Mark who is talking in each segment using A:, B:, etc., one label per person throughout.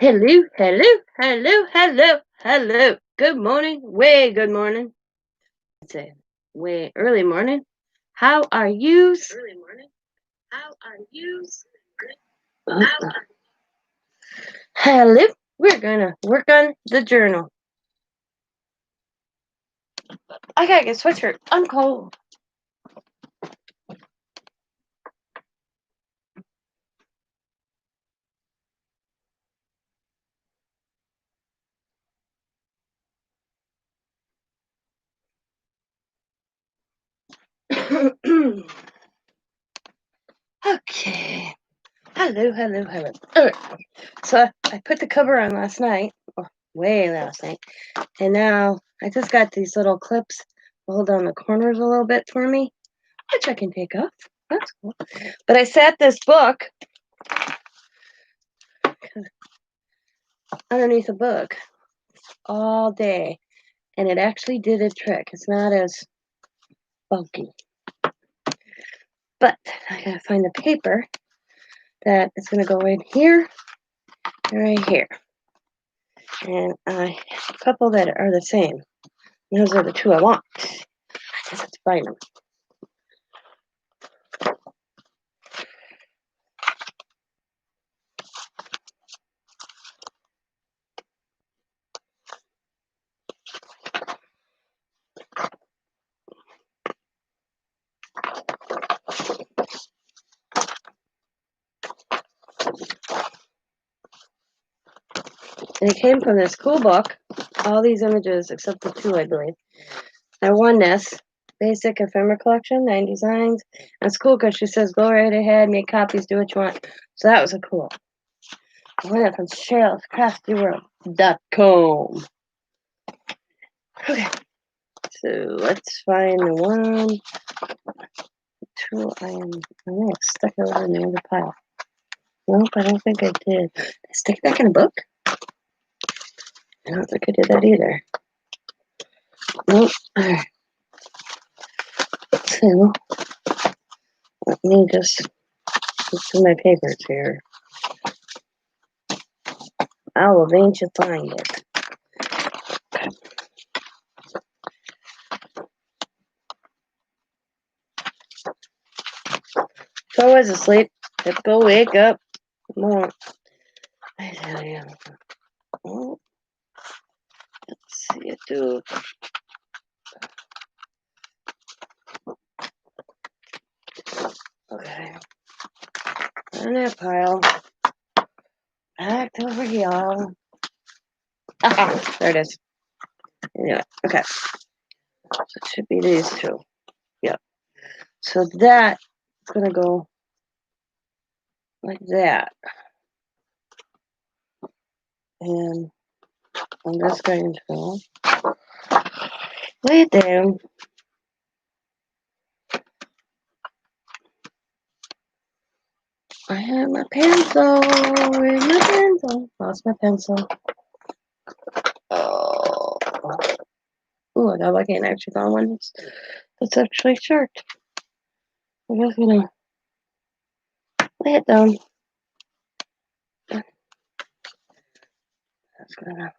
A: Hello, hello, hello, hello, hello. Good morning, way good morning. I'd say way early morning. How are yous? Early morning. How are yous? Hello. We're gonna work on the journal. I gotta get a sweatshirt. I'm cold. Okay. Hello, hello, hello. All right. So I put the cover on last night, or way last night, and now I just got these little clips to hold down the corners a little bit for me, which I can take off. That's cool. But I sat this book underneath a book all day, and it actually did a trick. It's not as bulky, but I gotta find the paper that is gonna go right here and right here, and a couple that are the same. Those are the two I want. I just have to find them. And it came from this cool book. All these images, except the two, I believe. I won this basic ephemera collection, 9 designs. And it's cool because she says, go right ahead, make copies, do what you want. So that was a cool. I won it from Cheryl'sCraftyWorld.com. Okay, so let's find the one, two. I'm gonna stuck it over in the other pile. Nope, I don't think I did. Did I stick it back in a book? I don't think I did that either. Nope. All right. So let me just look through my papers here. I'll eventually find it. So I was asleep. Let's go wake up. Come on. I tell you. Oh, let's see it do. Okay. On that pile. Back over here. Ah, there it is. Anyway, okay. So it should be these two. Yep. So that is gonna go like that. And I'm just going to lay it down. I have my pencil. Where's my pencil? Lost my pencil. Oh. Ooh, I got lucky and actually found one that's actually sharp. I'm just gonna lay it down. That's gonna.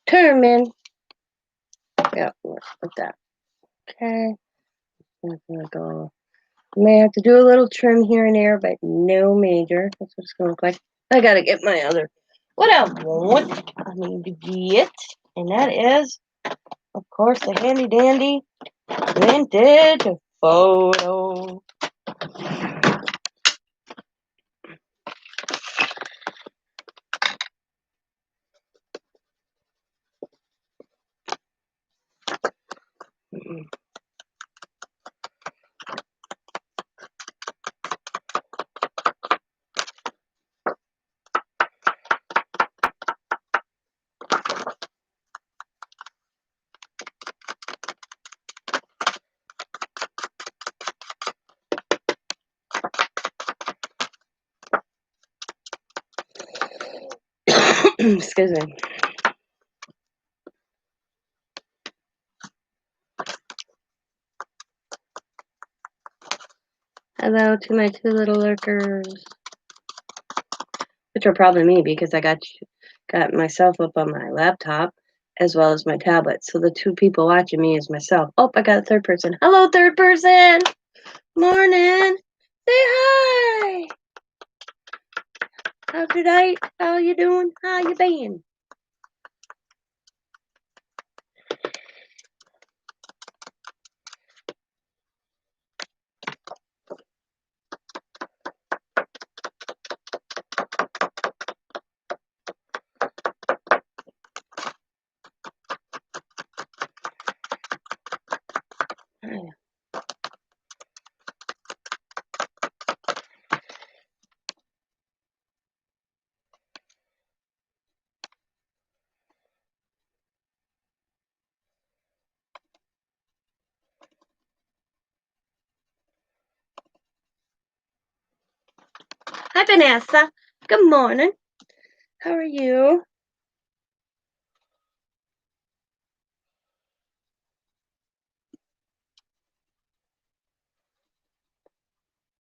A: turn them in. Yeah, like that. Okay. I'm gonna go. I may have to do a little trim here and there, but no major. That's what it's gonna look like. I gotta get my other. What I want, I need to get, and that is, of course, the handy dandy vintage photo. Excuse me. Hello to my two little lurkers, which are probably me because I got myself up on my laptop as well as my tablet. So the two people watching me is myself. Oh, I got a third person. Hello, third person. Morning. Say hi. How's your night? How you doing? How you been? Hi, Vanessa. Good morning. How are you?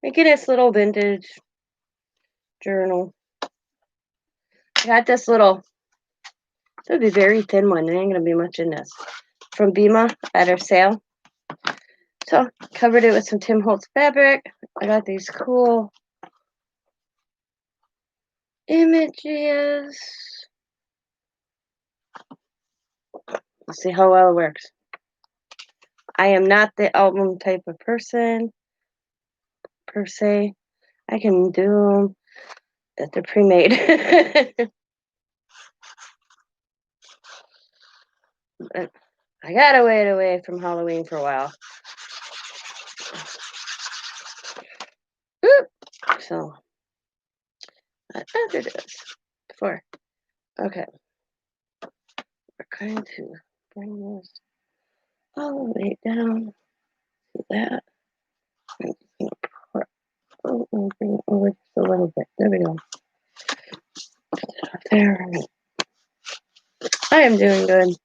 A: Making this little vintage journal. I got this little, it would be a very thin one. There ain't going to be much in this. From Bima at her sale. So, covered it with some Tim Holtz fabric. I got these cool images. Let's see how well it works. I am not the album type of person, per se. I can do them if they're pre-made. I gotta wait away from Halloween for a while. Oop. So, there it is. 4. Okay. We're going to bring this all the way down to that. I'm going to pour and bring it over just a little bit. There we go. There. I am doing good.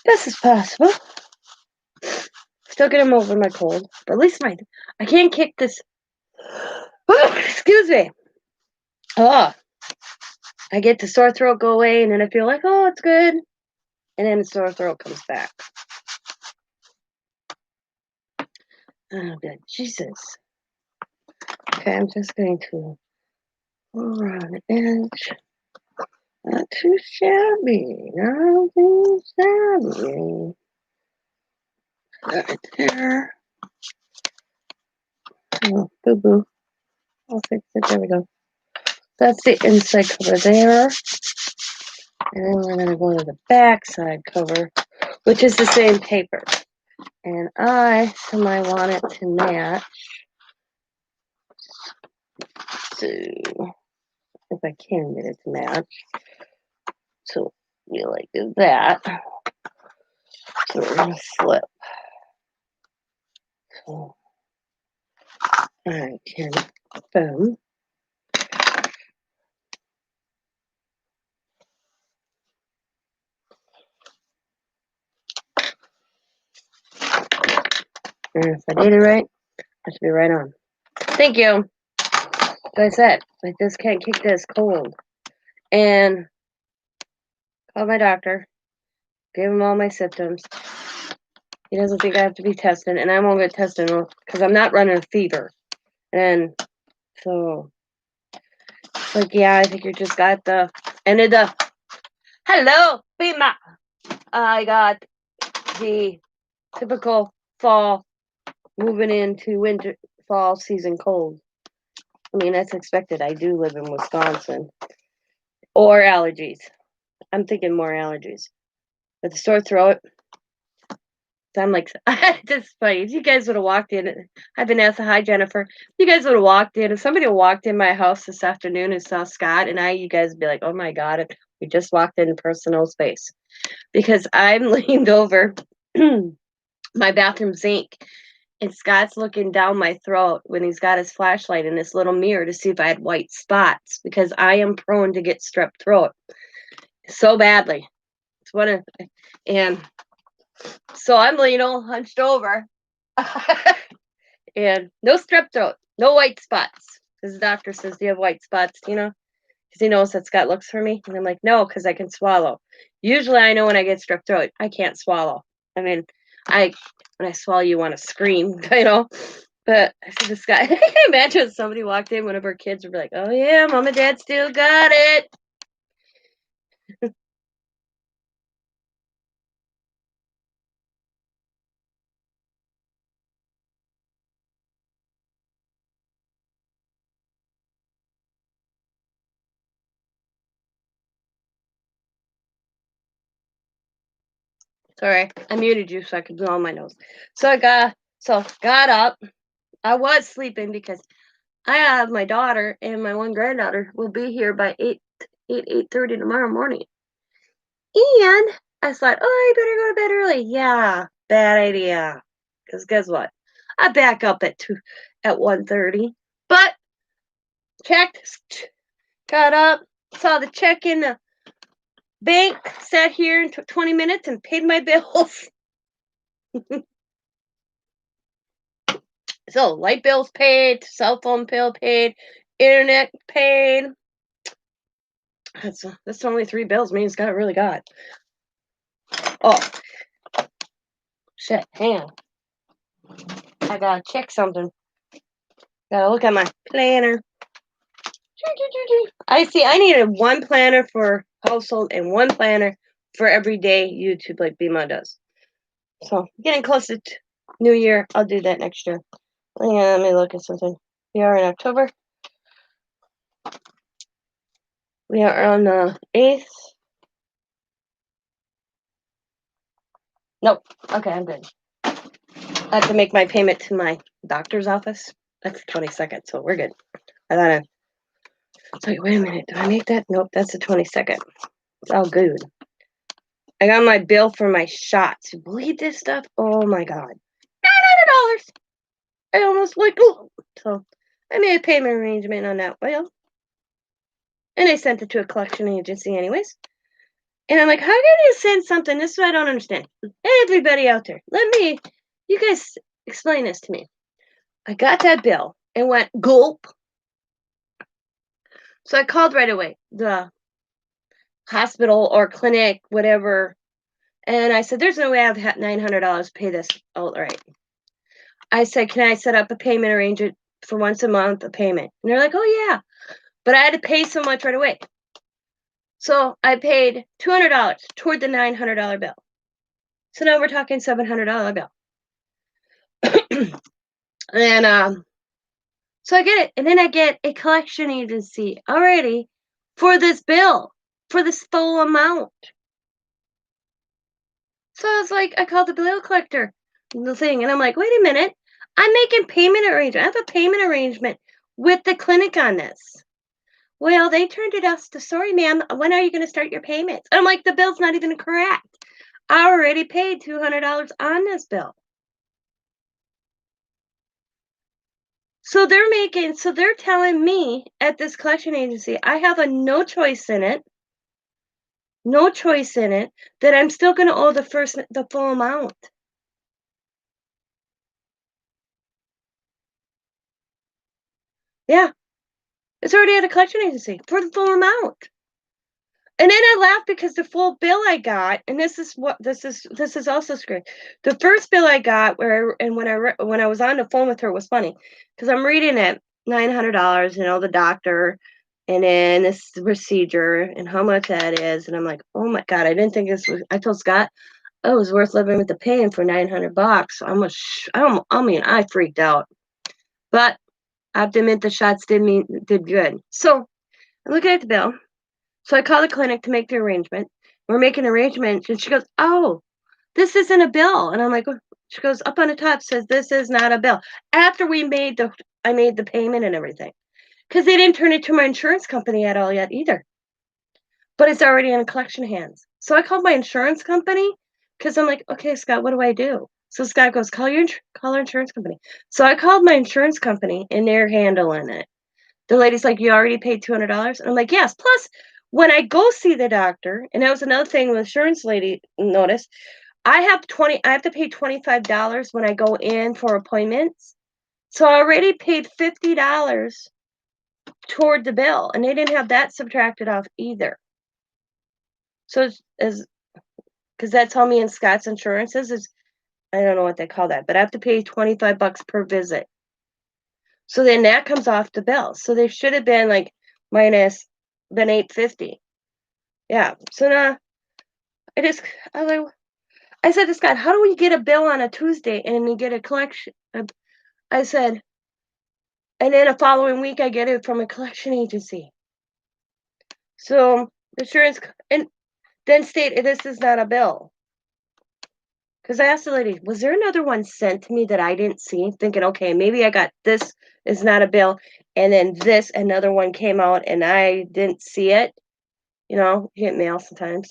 A: Best as possible. Still getting over my cold, but at least I can't kick this. Excuse me. Oh, I get the sore throat go away, and then I feel like, oh, it's good, and then the sore throat comes back. Oh, good. Jesus. Okay, I'm just going to go around the edge. Not too shabby. Not too shabby. Right there. Oh, boo boo. I'll fix it. There we go. That's the inside cover there. And then we're going to go to the back side cover, which is the same paper. And I want it to match. So, if I can get it to match. So, we like that. So, we're going to flip. So, I can, boom. And if I did it right, I should be right on. Thank you. Like I said, like this can't kick this cold. And Called my doctor. Gave him all my symptoms. He doesn't think I have to be tested, and I won't get tested because I'm not running a fever. And so, like, yeah, I think you just got the end of the. Hello, Bima. I got the typical fall moving into winter, fall season cold. I mean, that's expected. I do live in Wisconsin. Or allergies. I'm thinking more allergies. But the sore throat, I'm like, this is funny. If you guys would have walked in, I've been asked, hi, Jennifer. If you guys would have walked in, if somebody walked in my house this afternoon and saw Scott and I, you guys would be like, oh my God, we just walked in personal space. Because I'm leaned over my bathroom sink and Scott's looking down my throat when he's got his flashlight in this little mirror to see if I had white spots because I am prone to get strep throat so badly. It's one of, and so I'm, hunched over and no strep throat, no white spots. Because the doctor says, do you have white spots, Because he knows that Scott looks for me. And I'm like, no, because I can swallow. Usually I know when I get strep throat, I can't swallow. I mean, when I swallow, you want to scream, But I said, this guy, I can imagine if somebody walked in, one of her kids would be like, oh yeah, mom and dad still got it. Sorry, I muted you so I could blow on my nose. So I got up. I was sleeping because I have my daughter and my one granddaughter will be here by 8:30 tomorrow morning. And I thought, oh, I better go to bed early. Yeah, bad idea. Because guess what? I back up at 1:30. But checked, got up, saw the check in the bank, sat here and took 20 minutes and paid my bills. So light bills paid, cell phone bill paid, internet paid. That's only 3 bills means got really got. Oh shit, hang on. I gotta check something. Gotta look at my planner. I needed one planner for household and one planner for everyday YouTube like Bima does. So getting close to New Year, I'll do that next year. Yeah, let me look at something. We are in October. We are on the 8th. Nope. Okay, I'm good. I have to make my payment to my doctor's office. That's the 22nd, so we're good. I thought wait a minute. Do I make that? Nope, that's the 22nd. It's all good. I got my bill for my shots. You believe this stuff? Oh my God. $900. I almost so I made a payment arrangement on that bill. And I sent it to a collection agency anyways. And I'm like, how can you send something? This is what I don't understand. Everybody out there, you guys explain this to me. I got that bill and went gulp. So I called right away, the hospital or clinic, whatever. And I said, there's no way I have $900 to pay this outright. I said, can I set up a payment arrangement for once a month, a payment? And they're like, oh yeah. But I had to pay so much right away. So I paid $200 toward the $900 bill. So now we're talking $700 bill. And so I get it. And then I get a collection agency already for this bill, for this full amount. So I was like, I called the bill collector, the thing, and I'm like, wait a minute. I'm making payment arrangement. I have a payment arrangement with the clinic on this. Well, they turned it us to, sorry, ma'am, when are you going to start your payments? And I'm like, the bill's not even correct. I already paid $200 on this bill. So they're telling me at this collection agency, I have no choice in it, that I'm still going to owe the full amount. Yeah. It's already at a collection agency for the full amount. And then I laughed because the full bill I got, and this is also scary. The first bill I got, when I was on the phone with her, was funny because I'm reading it, $900, the doctor, and then this procedure, and how much that is, and I'm like, oh my god, I didn't think this was. I told Scott, oh, it was worth living with the pain for $900. I mean, I freaked out, but I have to admit the shots did good. So I'm looking at the bill. So I call the clinic to make the arrangement. We're making arrangements, and she goes, "Oh, this isn't a bill." And I'm like, "Oh." She goes, "Up on the top says this is not a bill." After I made the payment and everything, because they didn't turn it to my insurance company at all yet either. But it's already in collection hands. So I called my insurance company because I'm like, "Okay, Scott, what do I do?" So Scott goes, call our insurance company." So I called my insurance company, and they're handling it. The lady's like, "You already paid $200?" And I'm like, "Yes." Plus, when I go see the doctor, and that was another thing the insurance lady noticed, I have to pay $25 when I go in for appointments. So I already paid $50 toward the bill, and they didn't have that subtracted off either. So it's as because that's how me and Scott's insurance is I don't know what they call that, but I have to pay $25 per visit. So then that comes off the bill. So they should have been like minus been 850. Yeah. So now I just I was like I said to Scott, "How do we get a bill on a Tuesday and you get a collection?" I said, "And then the following week I get it from a collection agency." So the insurance and then state this is not a bill. Because I asked the lady, "Was there another one sent to me that I didn't see?" Thinking, okay, maybe I got this is not a bill, and then this another one came out and I didn't see it. You get mail sometimes.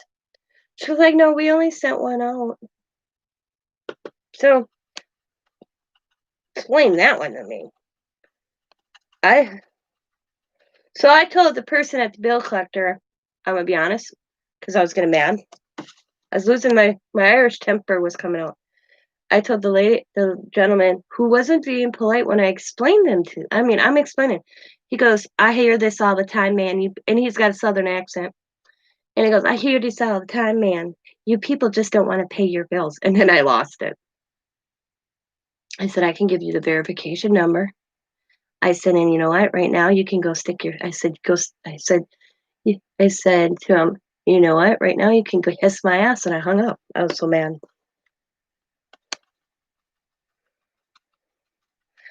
A: She was like, "No, we only sent one out." So explain that one to me. I So I told the person at the bill collector, I'm gonna be honest, because I was getting mad. I was losing my Irish temper was coming out. I told the gentleman who wasn't being polite when I explained them to. I mean, I'm explaining. He goes, "I hear this all the time, man." And he's got a southern accent. And he goes, "I hear this all the time, man. You people just don't want to pay your bills." And then I lost it. I said, "I can give you the verification number." I said, "And you know what? Right now, you can go stick your." I said, "Go." I said to him, "You know what? Right now, you can go hiss my ass." And I hung up. I was so mad.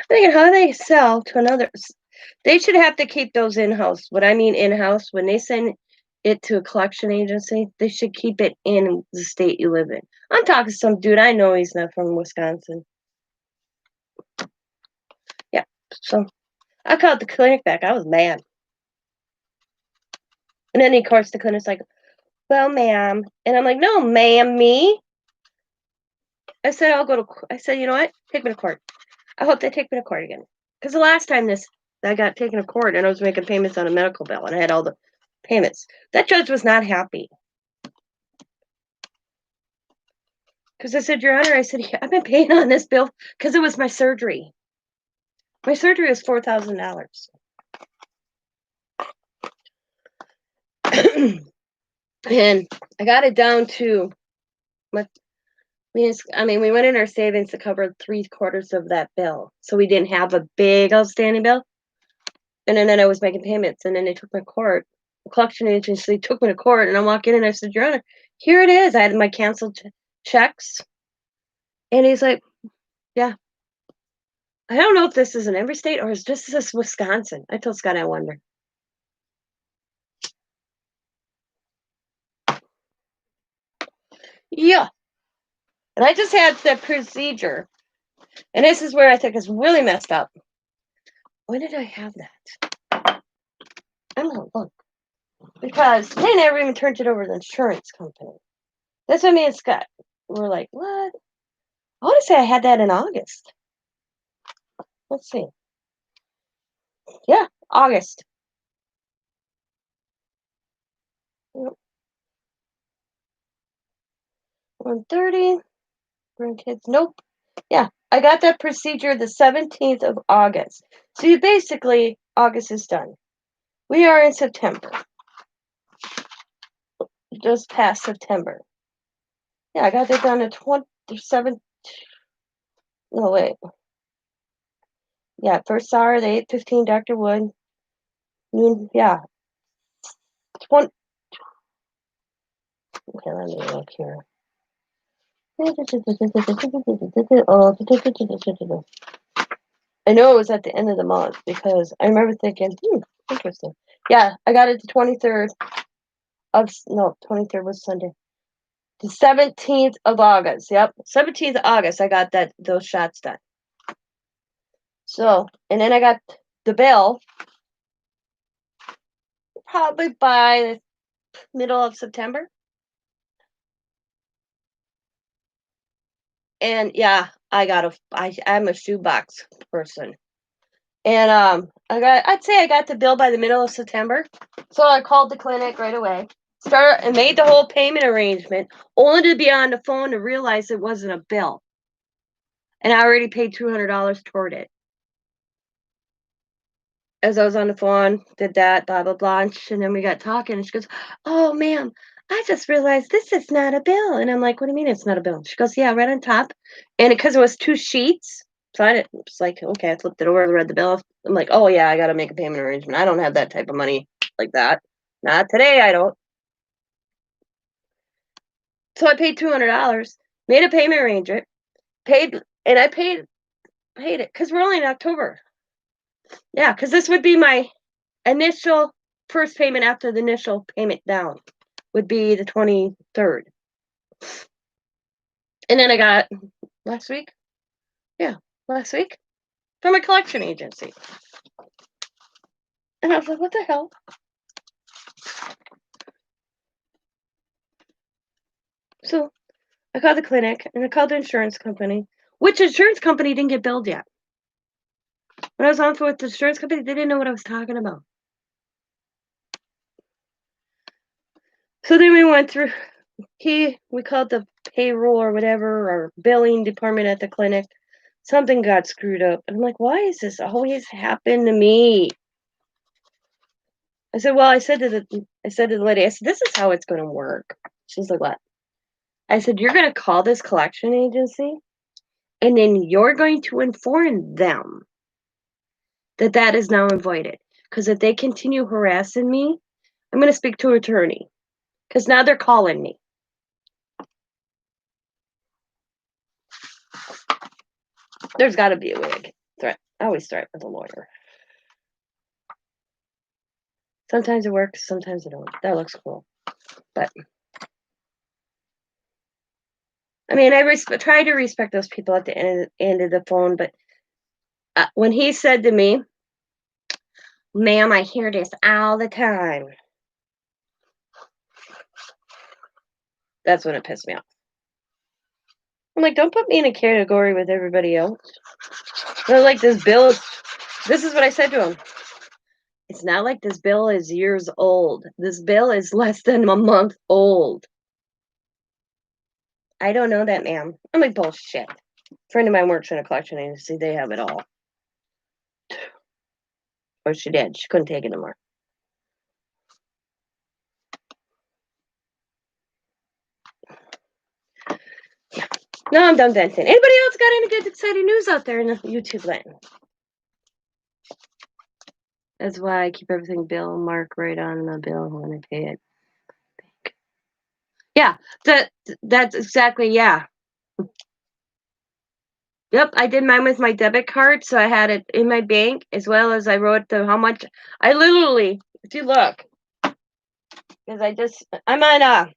A: I'm thinking, how do they sell to another? They should have to keep those in house. What I mean in house, when they send it to a collection agency, they should keep it in the state you live in. I'm talking to some dude I know he's not from Wisconsin. Yeah. So I called the clinic back. I was mad. And then, of course, the clinic's like, "Well, ma'am." And I'm like, "No, ma'am, me." I said, I said, "You know what? Take me to court." I hope they take me to court again. Because the last time I got taken to court and I was making payments on a medical bill and I had all the payments. That judge was not happy. Because I said, "Your Honor," I said, "Yeah, I've been paying on this bill because it was my surgery. My surgery was $4,000." And I got it down to my, we went in our savings to cover 3/4 of that bill. So we didn't have a big outstanding bill. And then I was making payments, and then they took my court. The collection agency took me to court, and I walk in and I said, "Your Honor, here it is." I had my canceled checks. And he's like, "Yeah, I don't know if this is in every state or is this Wisconsin." I told Scott I wonder. Yeah. And I just had the procedure. And this is where I think is really messed up. When did I have that? I'm gonna look. Because they never even turned it over to the insurance company. That's what me and Scott were like, what? I want to say I had that in August. Let's see. Yeah, August. Yep. 130. Grandkids. Nope. Yeah, I got that procedure the 17th of August. So you basically, August is done. We are in September. just past September. Yeah, I got that done at 27. No, wait. Yeah, first hour, the 8:15, Dr. Wood. Noon, yeah. 20. Okay, let me look here. Oh, I know it was at the end of the month because I remember thinking, interesting. Yeah, I got it the 23rd of, no, 23rd was Sunday. The 17th of August. Yep, 17th of August, I got those shots done. So, and then I got the bill probably by the middle of September. And yeah, I'm a shoebox person. And I'd say I got the bill by the middle of September. So I called the clinic right away. Started and made the whole payment arrangement, only to be on the phone to realize it wasn't a bill. And I already paid $200 toward it. As I was on the phone, did that, blah, blah, blah. And then we got talking, and she goes, "Oh, ma'am, I just realized this is not a bill." And I'm like, "What do you mean it's not a bill?" She goes, "Yeah, right on top." And because it was 2 sheets, so I didn't, it's like, okay, I flipped it over, read the bill. I'm like, "Oh, yeah, I got to make a payment arrangement. I don't have that type of money like that. Not today, I don't." So I paid $200, made a payment arrangement, and I paid it because we're only in October. Yeah, because this would be my initial first payment after the initial payment down would be the 23rd. And then I got last week from a collection agency. And I was like, what the hell? So I called the clinic and I called the insurance company, which insurance company didn't get billed yet. When I was on with the insurance company, they didn't know what I was talking about. So then we went through, we called the payroll or whatever, or billing department at the clinic. Something got screwed up. And I'm like, why is this always happen to me? I said, well, I said to the lady, I said, this is how it's going to work. She's like, what? I said, you're going to call this collection agency, and then you're going to inform them that is now avoided. Because if they continue harassing me, I'm going to speak to an attorney. Because now they're calling me. There's got to be a way. I always threat with a lawyer. Sometimes it works, sometimes it don't. That looks cool. But I mean, I try to respect those people at the end of the phone. But when he said to me, "Ma'am, I hear this all the time," that's when it pissed me off. I'm like, don't put me in a category with everybody else. They're like, this is what I said to him. It's not like this bill is years old. This bill is less than a month old. I don't know that, ma'am. I'm like, bullshit. A friend of mine works in a collection agency. They have it all. Or she did. She couldn't take it anymore. Yeah. No, I'm done venting. Anybody else got any good exciting news out there in the YouTube land? That's why I keep everything bill mark right on the bill when I pay it. Yeah, that's exactly, yeah. Yep, I did mine with my debit card, so I had it in my bank as well as I wrote how much. I literally, if you look, because I'm gonna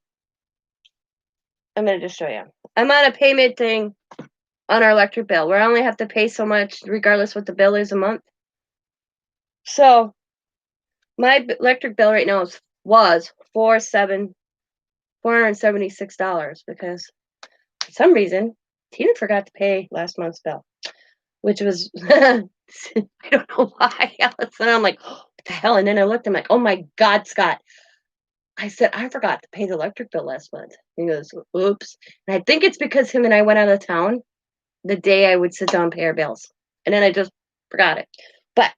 A: just show you. I'm on a payment thing on our electric bill where I only have to pay so much regardless what the bill is a month. So my electric bill right now was $476 because for some reason Tina forgot to pay last month's bill, which was I don't know why. And I'm like, oh, what the hell? And then I looked, I'm like, oh my God, Scott. I said, I forgot to pay the electric bill last month. He goes, oops. And I think it's because him and I went out of town the day I would sit down and pay our bills. And then I just forgot it. But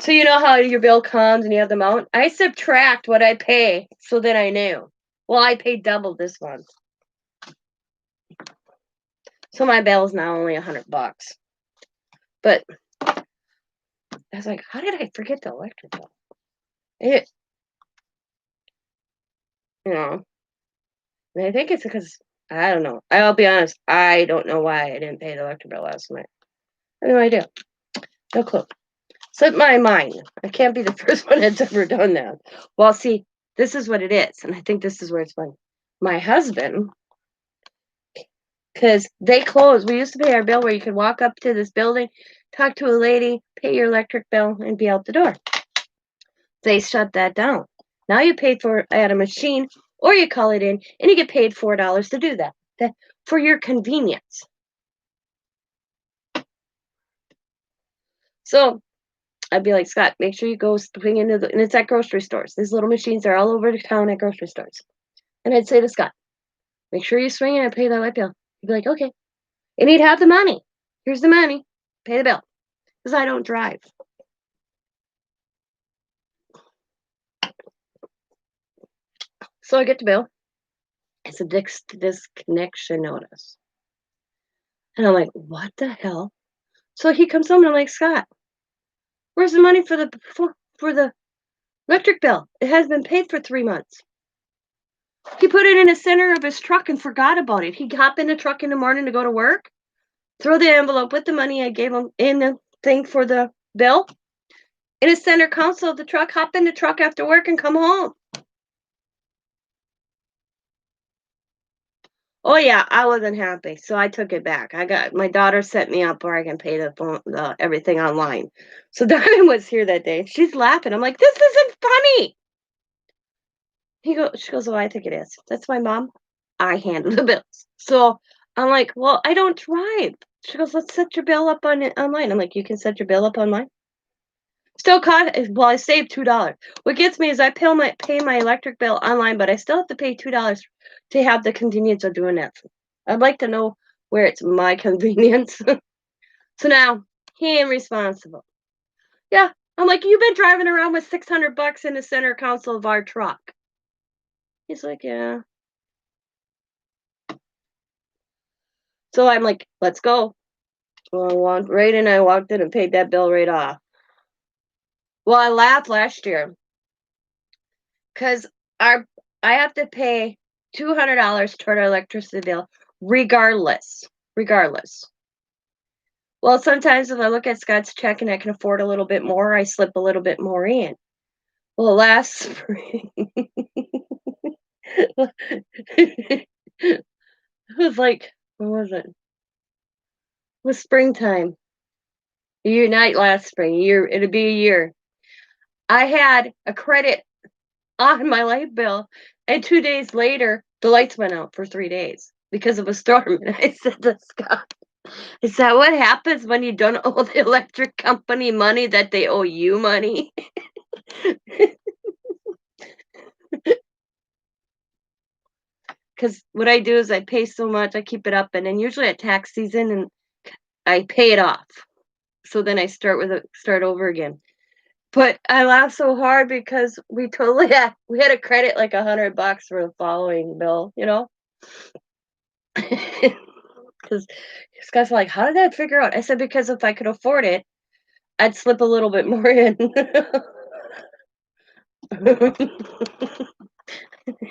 A: so you know how your bill comes and you have the amount? I subtract what I pay so that I knew. Well, I paid double this month. So my bill is now only $100. But I was like, how did I forget the electric bill? It, you know, and I think it's because, I don't know. I'll be honest, I don't know why I didn't pay the electric bill last night. I have no idea. No clue. Slipped my mind. I can't be the first one that's ever done that. Well, see, this is what it is, and I think this is where it's funny. My husband, because they closed. We used to pay our bill where you could walk up to this building, talk to a lady, pay your electric bill, and be out the door. They shut that down. Now you pay for at a machine, or you call it in, and you get paid $4 to do that for your convenience. So I'd be like, Scott, make sure you go swing into and it's at grocery stores. These little machines are all over the town at grocery stores. And I'd say to Scott, make sure you swing in and pay that light bill. He'd be like, okay. And he'd have the money. Here's the money. Pay the bill. Because I don't drive. So I get the bill. It's a disconnection notice. And I'm like, what the hell? So he comes home and I'm like, Scott, where's the money for the electric bill? It has been paid for 3 months. He put it in the center of his truck and forgot about it. He'd hop in the truck in the morning to go to work, throw the envelope with the money I gave him in the thing for the bill, in his center console of the truck, hop in the truck after work and come home. Oh yeah, I wasn't happy, so I took it back. My daughter set me up where I can pay the everything online. So Diamond was here that day. She's laughing. I'm like, this isn't funny. She goes, oh, I think it is. That's my mom. I handle the bills. So I'm like, well, I don't drive. She goes, let's set your bill up online. I'm like, you can set your bill up online. Still well, I saved $2. What gets me is I pay my electric bill online, but I still have to pay $2 to have the convenience of doing that. I'd like to know where it's my convenience. So now he ain't responsible. Yeah, I'm like, you've been driving around with $600 in the center console of our truck. He's like, yeah. So I'm like, let's go. Well, I walked right in. I walked in and paid that bill right off. Well, I laughed last year because I have to pay $200 toward our electricity bill, regardless. Regardless. Well, sometimes if I look at Scott's check and I can afford a little bit more, I slip a little bit more in. Well, last spring, it was like, what was it? It was springtime. Not last spring. It'd be a year. I had a credit on my light bill, and 2 days later, the lights went out for 3 days because of a storm. And I said to Scott, "Is that what happens when you don't owe the electric company money, that they owe you money?" Because what I do is I pay so much, I keep it up, and then usually at tax season, and I pay it off. So then I start over again. But I laughed so hard because we had a credit like $100 for the following bill, you know? Because this guy's like, "How did that figure out?" I said, "Because if I could afford it, I'd slip a little bit more in."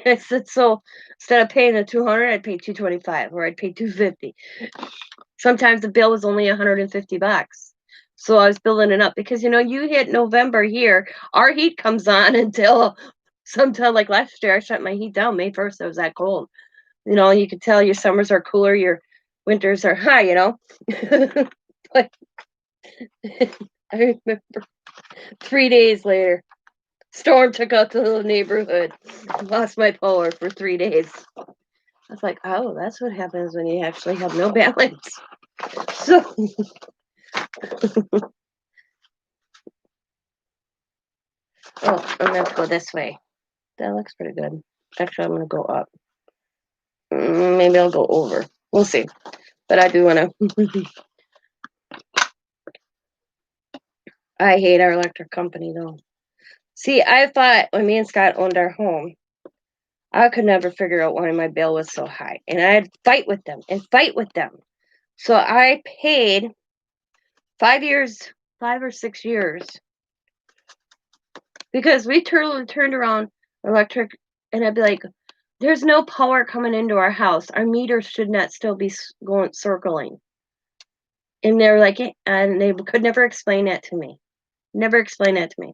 A: I said, "So instead of paying the 200, I'd pay 225, or I'd pay 250." Sometimes the bill was only $150. So I was building it up because you hit November here, our heat comes on until sometime like last year. I shut my heat down May 1st. It was that cold. You could tell your summers are cooler, your winters are high. But I remember 3 days later, storm took out the little neighborhood. Lost my power for 3 days. I was like, oh, that's what happens when you actually have no balance. So I'm gonna have to go this way. That looks pretty good. Actually, I'm gonna go up. Maybe I'll go over. We'll see. But I do wanna. I hate our electric company though. See, I thought when me and Scott owned our home, I could never figure out why my bill was so high. And I'd fight with them and fight with them. So I paid 5 or 6 years, because we turned around electric, and I'd be like, there's no power coming into our house. Our meter should not still be going circling. And they're like, and they could never explain that to me. Never explain that to me.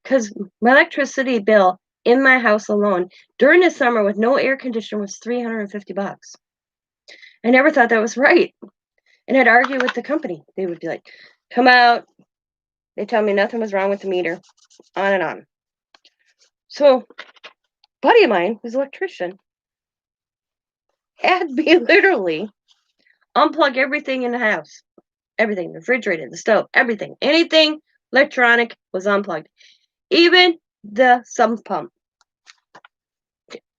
A: Because my electricity bill in my house alone during the summer with no air conditioner was $350. I never thought that was right. And I'd argue with the company. They would be like, come out. They tell me nothing was wrong with the meter. On and on. So, a buddy of mine, who's an electrician, had me literally unplug everything in the house. Everything, the refrigerator, the stove, everything. Anything electronic was unplugged. Even the sump pump.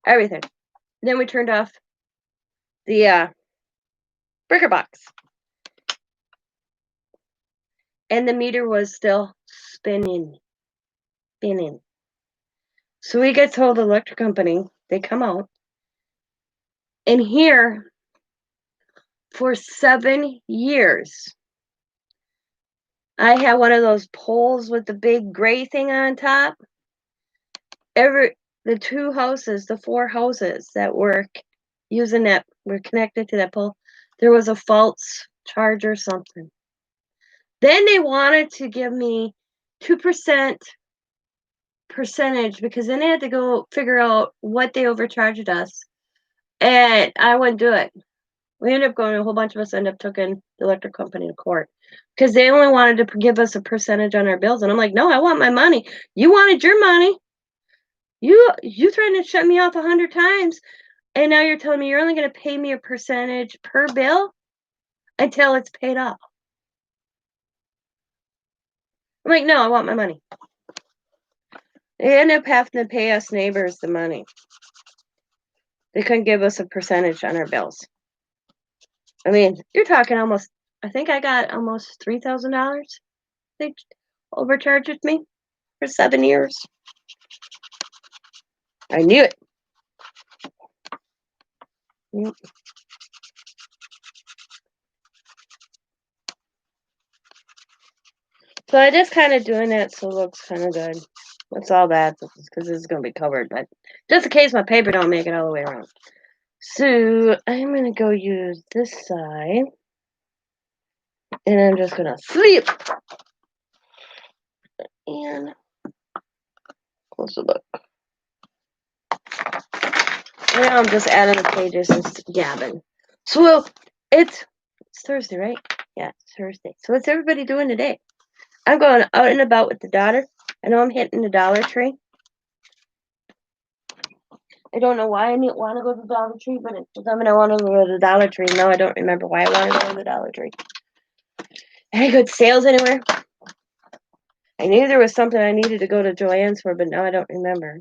A: Everything. Then we turned off the breaker box. And the meter was still spinning. So we get told the electric company, they come out. And here, for 7 years, I had one of those poles with the big gray thing on top. The 4 houses that were using that, were connected to that pole, there was a false charge or something. Then they wanted to give me 2% percentage, because then they had to go figure out what they overcharged us, and I wouldn't do it. We ended up going, a whole bunch of us ended up taking the electric company to court because they only wanted to give us a percentage on our bills, and I'm like, no, I want my money. You wanted your money. You threatened to shut me off 100 times, and now you're telling me you're only going to pay me a percentage per bill until it's paid off. I'm like, no, I want my money. They ended up having to pay us neighbors the money. They couldn't give us a percentage on our bills. I mean, you're talking almost, I think I got almost $3,000 they overcharged me for 7 years. I knew it. Yep. So I just kind of doing that so it looks kind of good. That's all that, because this is going to be covered, but just in case my paper don't make it all the way around. So I'm going to go use this side, and I'm just going to flip and close a look. Now I'm just adding the pages and gabbing. So it's Thursday, right? Yeah, it's Thursday. So what's everybody doing today? I'm going out and about with the daughter. I know I'm hitting the Dollar Tree. I don't know why I want to go to the Dollar Tree, but it's something I want to go to the Dollar Tree. Now I don't remember why I wanted to go to the Dollar Tree. Any good sales anywhere? I knew there was something I needed to go to Joann's for, but now I don't remember.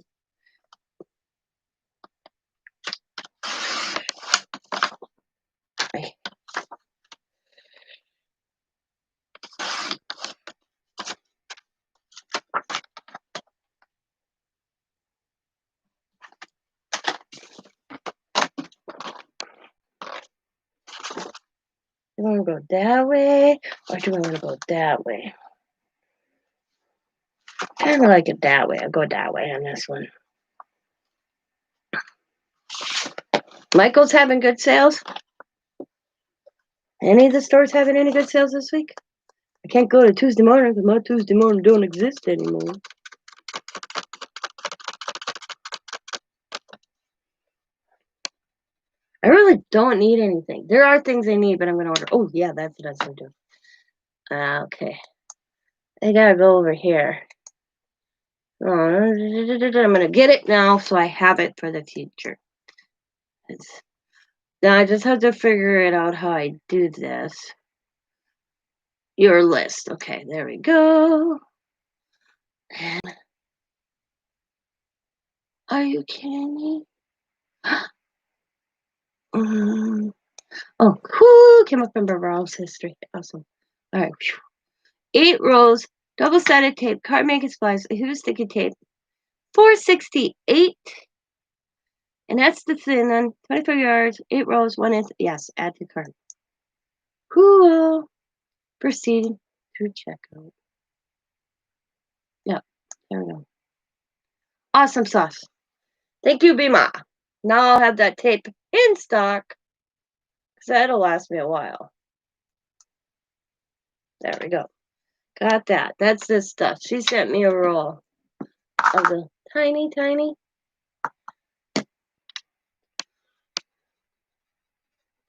A: Do I want to go that way, or do I want to go that way? I kind of like it that way. I'll go that way on this one. Michael's having good sales. Any of the stores having any good sales this week? I can't go to Tuesday morning because my Tuesday morning don't exist anymore. I really don't need anything. There are things I need, but I'm going to order. Oh, yeah, that's what I was going to do. Okay. I got to go over here. I'm going to get it now so I have it for the future. Now I just have to figure it out how I do this. Your list. Okay, there we go. And are you kidding me? Oh, whoo, came up from Barbaro's history. Awesome. All right. 8 rows, double-sided tape, card making supplies, who's sticky tape. $4.68. And that's the thin one. 25 yards, 8 rows, 1 inch. Yes, add to cart. Cool. Proceed to checkout. Yep, there we go. Awesome sauce. Thank you, Bima. Now I'll have that tape in stock because that'll last me a while. There we go. Got that. That's this stuff. She sent me a roll of the tiny.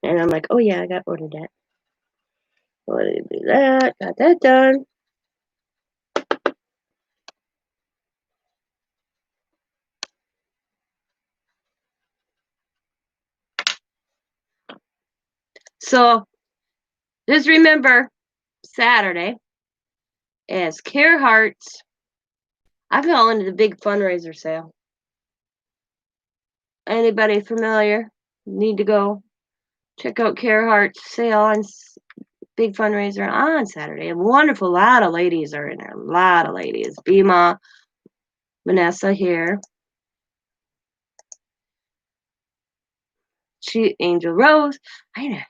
A: And I'm like, oh yeah, I got ordered that. Let me do that. Got that done. So just remember Saturday as Care Hearts. I fell into the big fundraiser sale. Anybody familiar? Need to go check out Care Hearts sale on big fundraiser on Saturday. A wonderful lot of ladies are in there. A lot of ladies. Bima, Vanessa here. Angel Rose. I know.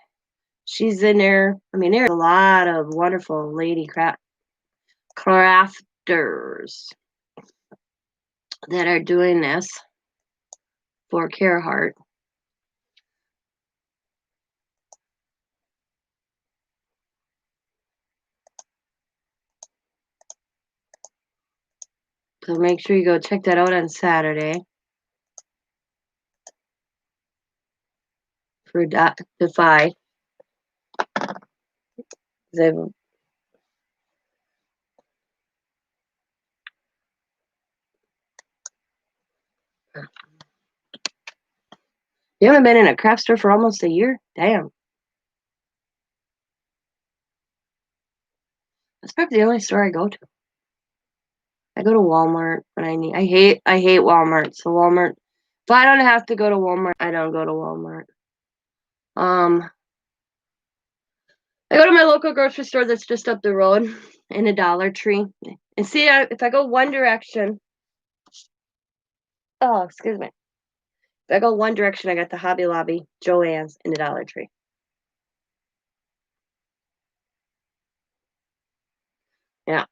A: She's in there. I mean, there's a lot of wonderful lady crafters that are doing this for Care Heart. So make sure you go check that out on Saturday for Defy. You haven't been in a craft store for almost a year? Damn. That's probably the only store I go to. I go to Walmart when I need. I hate Walmart. So Walmart. If I don't have to go to Walmart, I don't go to Walmart. I go to my local grocery store that's just up the road in a Dollar Tree. And see, if I go one direction. Oh, excuse me. If I go one direction, I got the Hobby Lobby, Joann's, and the Dollar Tree. Yeah.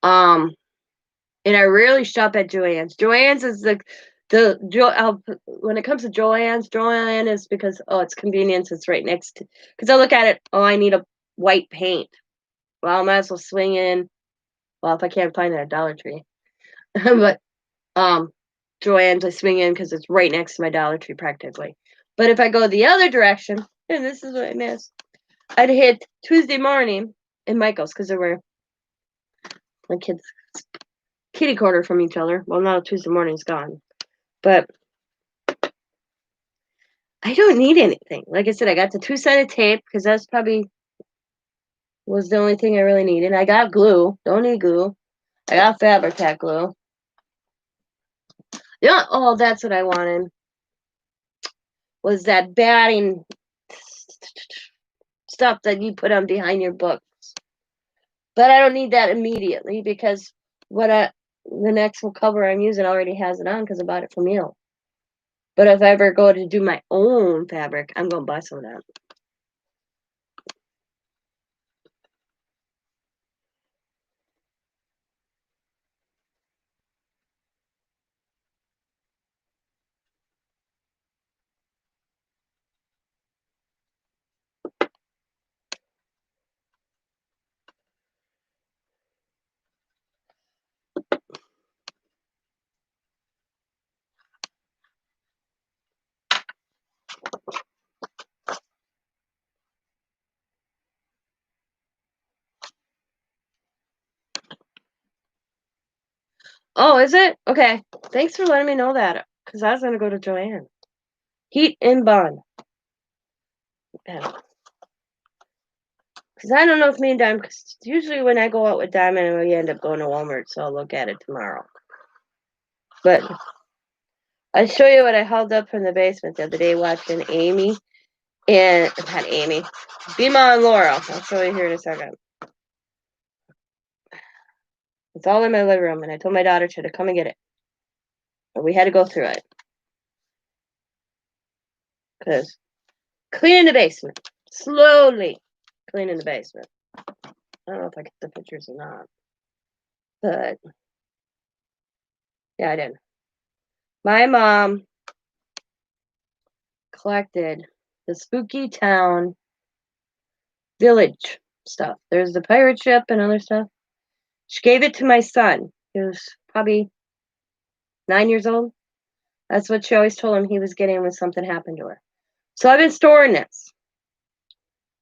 A: And I rarely shop at Joann's. Joann's is when it comes to Joann is because it's convenience. It's right next to. Because I look at it, I need a white paint. Well, I might as well swing in. Well, if I can't find it at Dollar Tree, but Joann's I swing in because it's right next to my Dollar Tree practically. But if I go the other direction, and this is what I miss, I'd hit Tuesday morning in Michael's because there were my kids kitty corner from each other. Well, now Tuesday morning's gone, but I don't need anything. Like I said, I got the 2-sided tape because that's probably was the only thing I really needed. I got glue. Don't need glue. I got Fabri-Tac glue. Yeah. Oh, that's what I wanted. Was that batting stuff that you put on behind your books? But I don't need that immediately because the next cover I'm using already has it on because I bought it from you. But if I ever go to do my own fabric, I'm gonna buy some of that. Oh, is it? Okay. Thanks for letting me know that. Because I was going to go to Joann. Heat and Bond. Yeah. Because I don't know if me and Diamond, because usually when I go out with Diamond, we end up going to Walmart, so I'll look at it tomorrow. But I'll show you what I held up from the basement the other day watching Amy. And, not Amy, Bima and Laura. I'll show you here in a second. It's all in my living room, and I told my daughter to come and get it. But we had to go through it. Because cleaning the basement. Slowly cleaning the basement. I don't know if I get the pictures or not. But, yeah, I did. My mom collected the Spooky Town Village stuff. There's the pirate ship and other stuff. She gave it to my son. He was probably 9 years old. That's what she always told him he was getting when something happened to her. So I've been storing this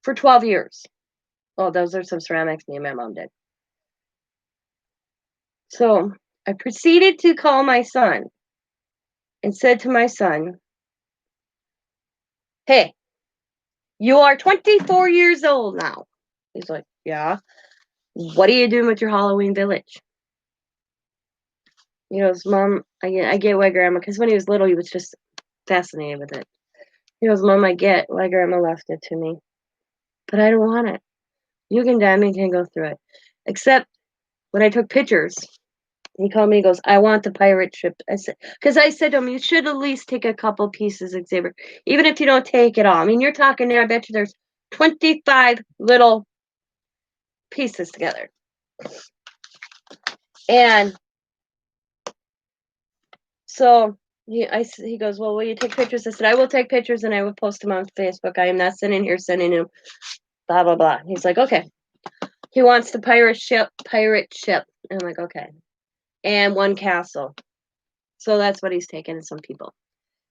A: for 12 years. Oh, those are some ceramics me and my mom did. So I proceeded to call my son and said to my son, hey, you are 24 years old now. He's like, yeah. What are you doing with your Halloween village? He goes, Mom, I get why Grandma, because when he was little, he was just fascinated with it. He goes, Mom, I get why Grandma left it to me, but I don't want it. You can Diamond can go through it. Except when I took pictures, he called me, he goes, I want the pirate ship. I said, because I said to him, you should at least take a couple pieces, Xavier, even if you don't take it all. I mean, you're talking there, I bet you there's 25 little pieces together. And so he goes, well, will you take pictures? I said, I will take pictures and I will post them on Facebook. I am not sending sending him, blah, blah, blah. He's like, okay. He wants the pirate ship. I'm like, okay. And one castle. So that's what he's taking to some people.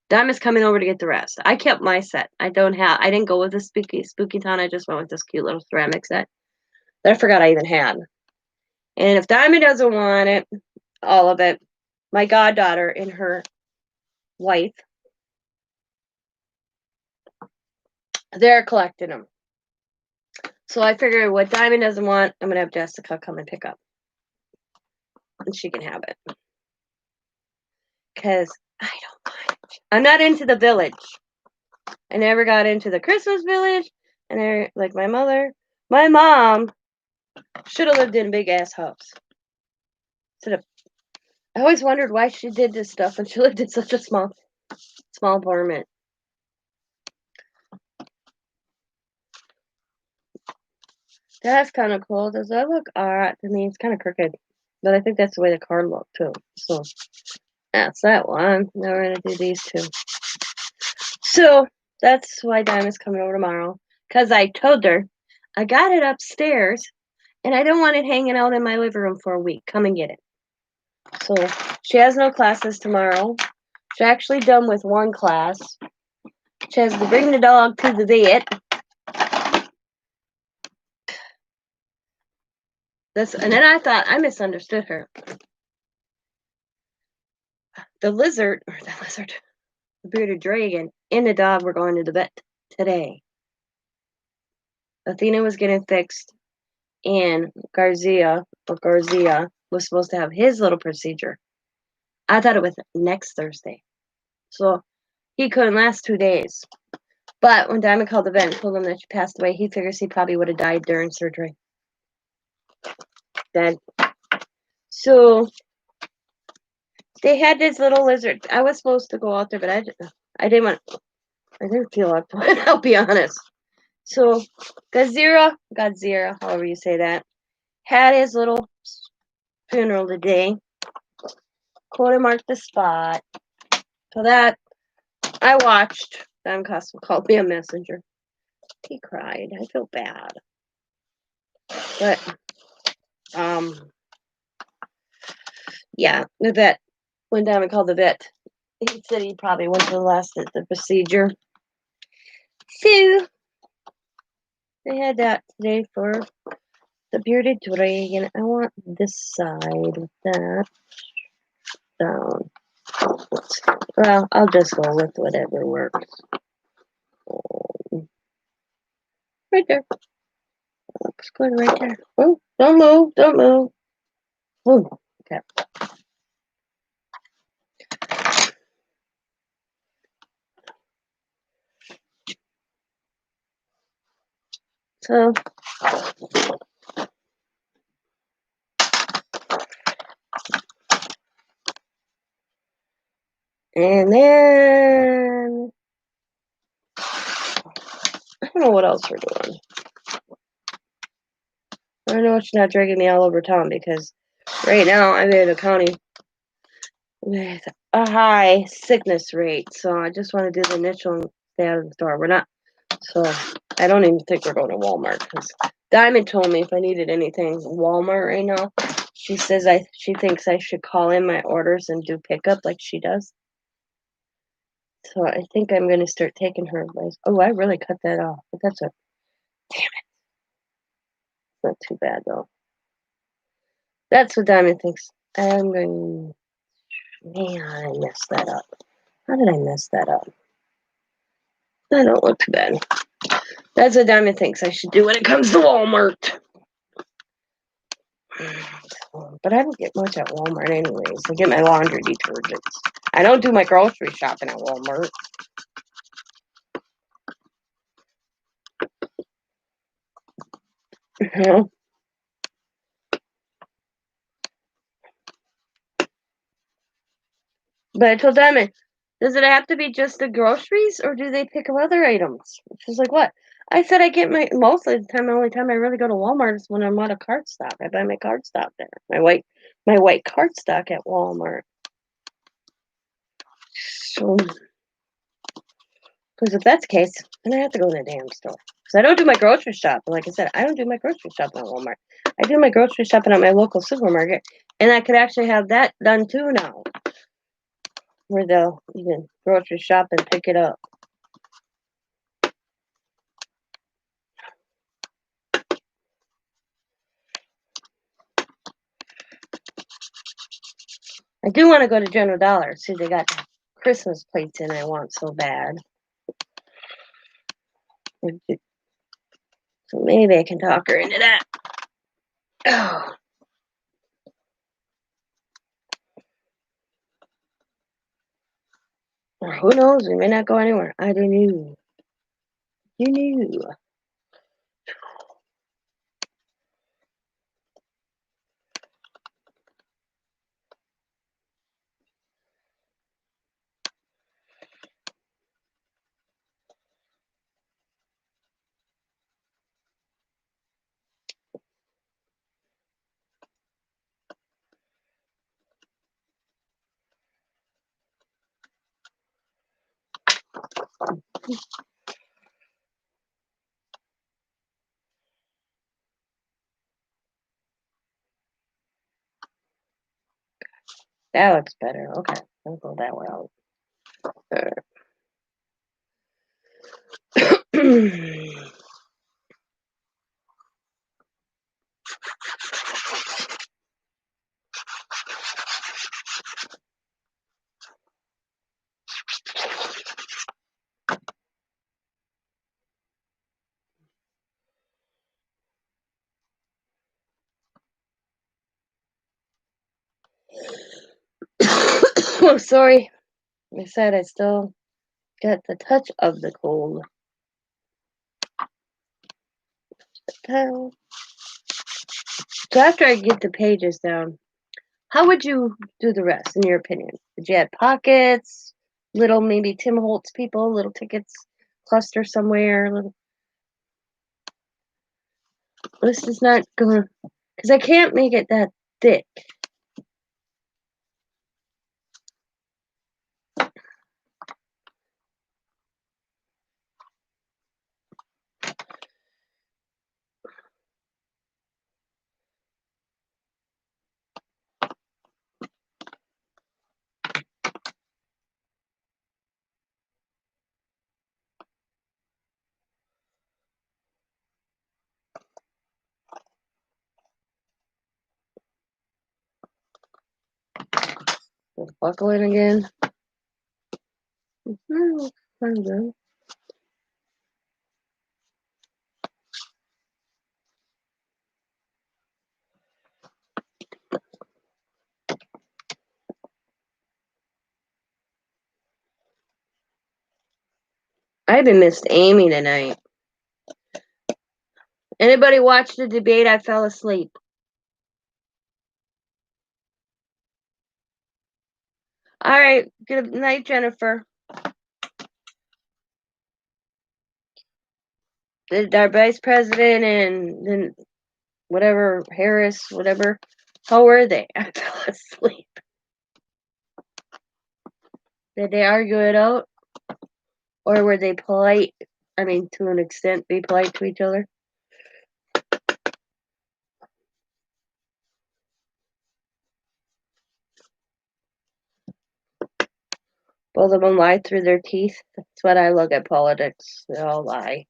A: Diamond's coming over to get the rest. I kept my set. I didn't go with the spooky town. I just went with this cute little ceramic set that I forgot I even had. And if Diamond doesn't want it, all of it, my goddaughter and her wife, they're collecting them. So I figured what Diamond doesn't want, I'm going to have Jessica come and pick up. And she can have it. Because I don't mind. I'm not into the village. I never got into the Christmas village. And they're like my mom should have lived in a big ass house. I always wondered why she did this stuff when she lived in such a small apartment. That's kind of cool. Does that look alright to me? It's kind of crooked. But I think that's the way the card looked too. So that's that one. Now we're going to do these two. So that's why Diamond's coming over tomorrow. Because I told her I got it upstairs and I don't want it hanging out in my living room for a week. Come and get it. So she has no classes tomorrow. She's actually done with one class. She has to bring the dog to the vet. And then I thought I misunderstood her. The bearded dragon, and the dog were going to the vet today. Athena was getting fixed, and Garcia was supposed to have his little procedure. I thought it was next Thursday. So he couldn't last 2 days. But when Diamond called the vet and told him that she passed away, he figures he probably would have died during surgery. Then, so they had this little lizard. I was supposed to go out there, but I didn't feel up to it, I'll be honest. So Godzilla, however you say that, had his little funeral today. Quarter marked the spot. So that I watched. Don Custom called me a messenger. He cried. I feel bad. But yeah, the vet, when Diamond called the vet, he said he probably went to the last at the procedure. So they had that today for the bearded dragon. I want this side with that down. Well, I'll just go with whatever works. Right there. Looks good right there. Oh, don't move. Ooh, okay. So, and then else we're doing. I know she's not dragging me all over town because right now I'm in a county with a high sickness rate. So I just want to do the initial and stay out of the store. We're not. So I don't even think we're going to Walmart because Diamond told me if I needed anything Walmart right now, she says she thinks I should call in my orders and do pickup like she does. So I think I'm going to start taking her advice. Oh, I really cut that off, but that's a damn it. Not too bad though. That's what Diamond thinks. I'm going. Man, I messed that up. How did I mess that up? I don't look too bad. That's what Diamond thinks I should do when it comes to Walmart. But I don't get much at Walmart anyways. I get my laundry detergents. I don't do my grocery shopping at Walmart. You know? But I told Diamond, does it have to be just the groceries or do they pick up other items? She's like, what? I said I get my most of the time. The only time I really go to Walmart is when I'm out of cardstock. I buy my cardstock there. My white cardstock at Walmart. So, because if that's the case, then I have to go to the damn store. Because I don't do my grocery shopping. Like I said, I don't do my grocery shopping at Walmart. I do my grocery shopping at my local supermarket, and I could actually have that done too now, where they'll even grocery shop and pick it up. I do want to go to General Dollar. See, they got Christmas plates in I want so bad. So maybe I can talk her into that. Oh. Or who knows? We may not go anywhere. I don't know. You knew. That looks better. Okay, I'll go that route. Oh, sorry. I said I still got the touch of the cold. So after I get the pages down, how would you do the rest, in your opinion? Would you add pockets, little maybe Tim Holtz people, little tickets cluster somewhere? This is not gonna, because I can't make it that thick. Let's buckle it again. I haven't missed Amy tonight. Anybody watch the debate? I fell asleep. All right. Good night, Jennifer. our vice president and then whatever, Harris, whatever. How were they? I fell asleep. Did they argue it out? Or were they polite? I mean, to an extent, be polite to each other? Both of them lie through their teeth. That's what I look at politics. They all lie.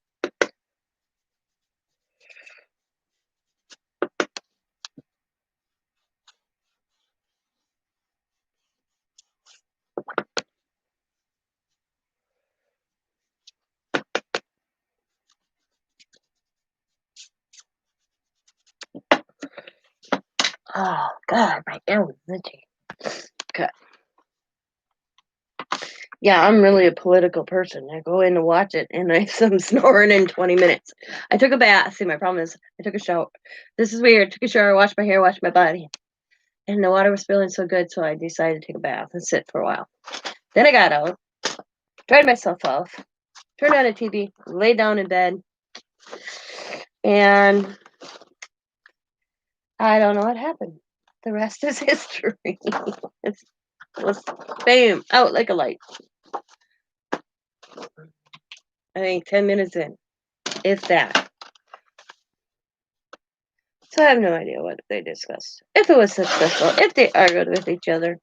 A: Oh, God, my ear was itchy. Okay. Yeah, I'm really a political person. I go in to watch it, and I'm snoring in 20 minutes. I took a bath. See, my problem is I took a shower. This is weird. Took a shower, washed my hair, washed my body. And the water was feeling so good, so I decided to take a bath and sit for a while. Then I got out, dried myself off, turned on a TV, laid down in bed, and I don't know what happened. The rest is history. It was bam, out like a light. I think 10 minutes in, if that. So I have no idea what they discussed. If it was successful, if they argued with each other,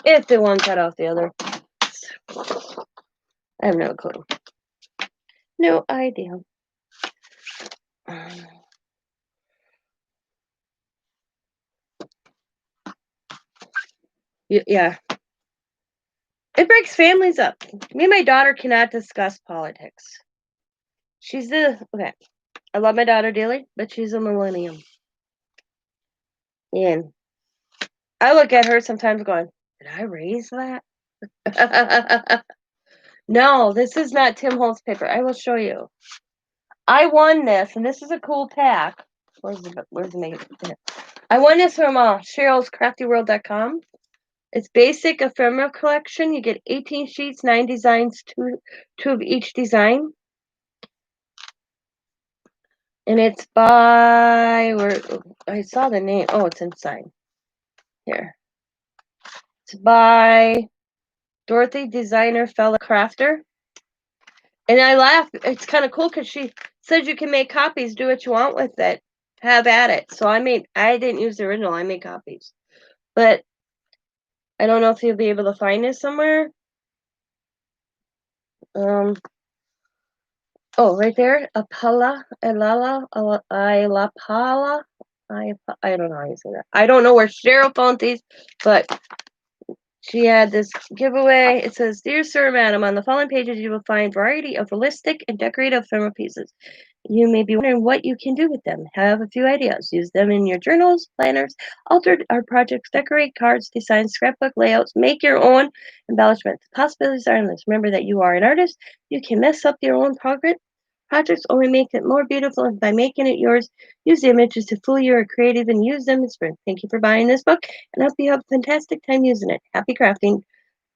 A: if the one cut off the other. I have no clue. No idea. Yeah. It breaks families up. Me and my daughter cannot discuss politics. Okay. I love my daughter dearly, but she's a millennium. And I look at her sometimes going, did I raise that? No, this is not Tim Holtz paper. I will show you. I won this, and this is a cool pack. Where's the makeup? I won this from Cheryl's CraftyWorld.com. It's basic ephemera collection. You get 18 sheets, 9 designs, two of each design. And it's by I saw the name. Oh, it's inside. Here. It's by Dorothy Designer Fellow Crafter. And I laugh. It's kind of cool because she says you can make copies, do what you want with it, have at it. So I didn't use the original. I made copies. But I don't know if you'll be able to find this somewhere. Oh, right there, Apala, Elala, Ilapala. I don't know how you say that. I don't know where Cheryl found these, but she had this giveaway. It says, "Dear Sir, Madam, on the following pages you will find variety of realistic and decorative ephemera pieces. You may be wondering what you can do with them. Have a few ideas. Use them in your journals, planners, altered art projects, decorate cards, design scrapbook layouts, make your own embellishments. The possibilities are endless. Remember that you are an artist. You can mess up your own projects, only make it more beautiful by making it yours. Use the images to fool you or creative and use them as friends. Thank you for buying this book, and I hope you have a fantastic time using it. Happy crafting,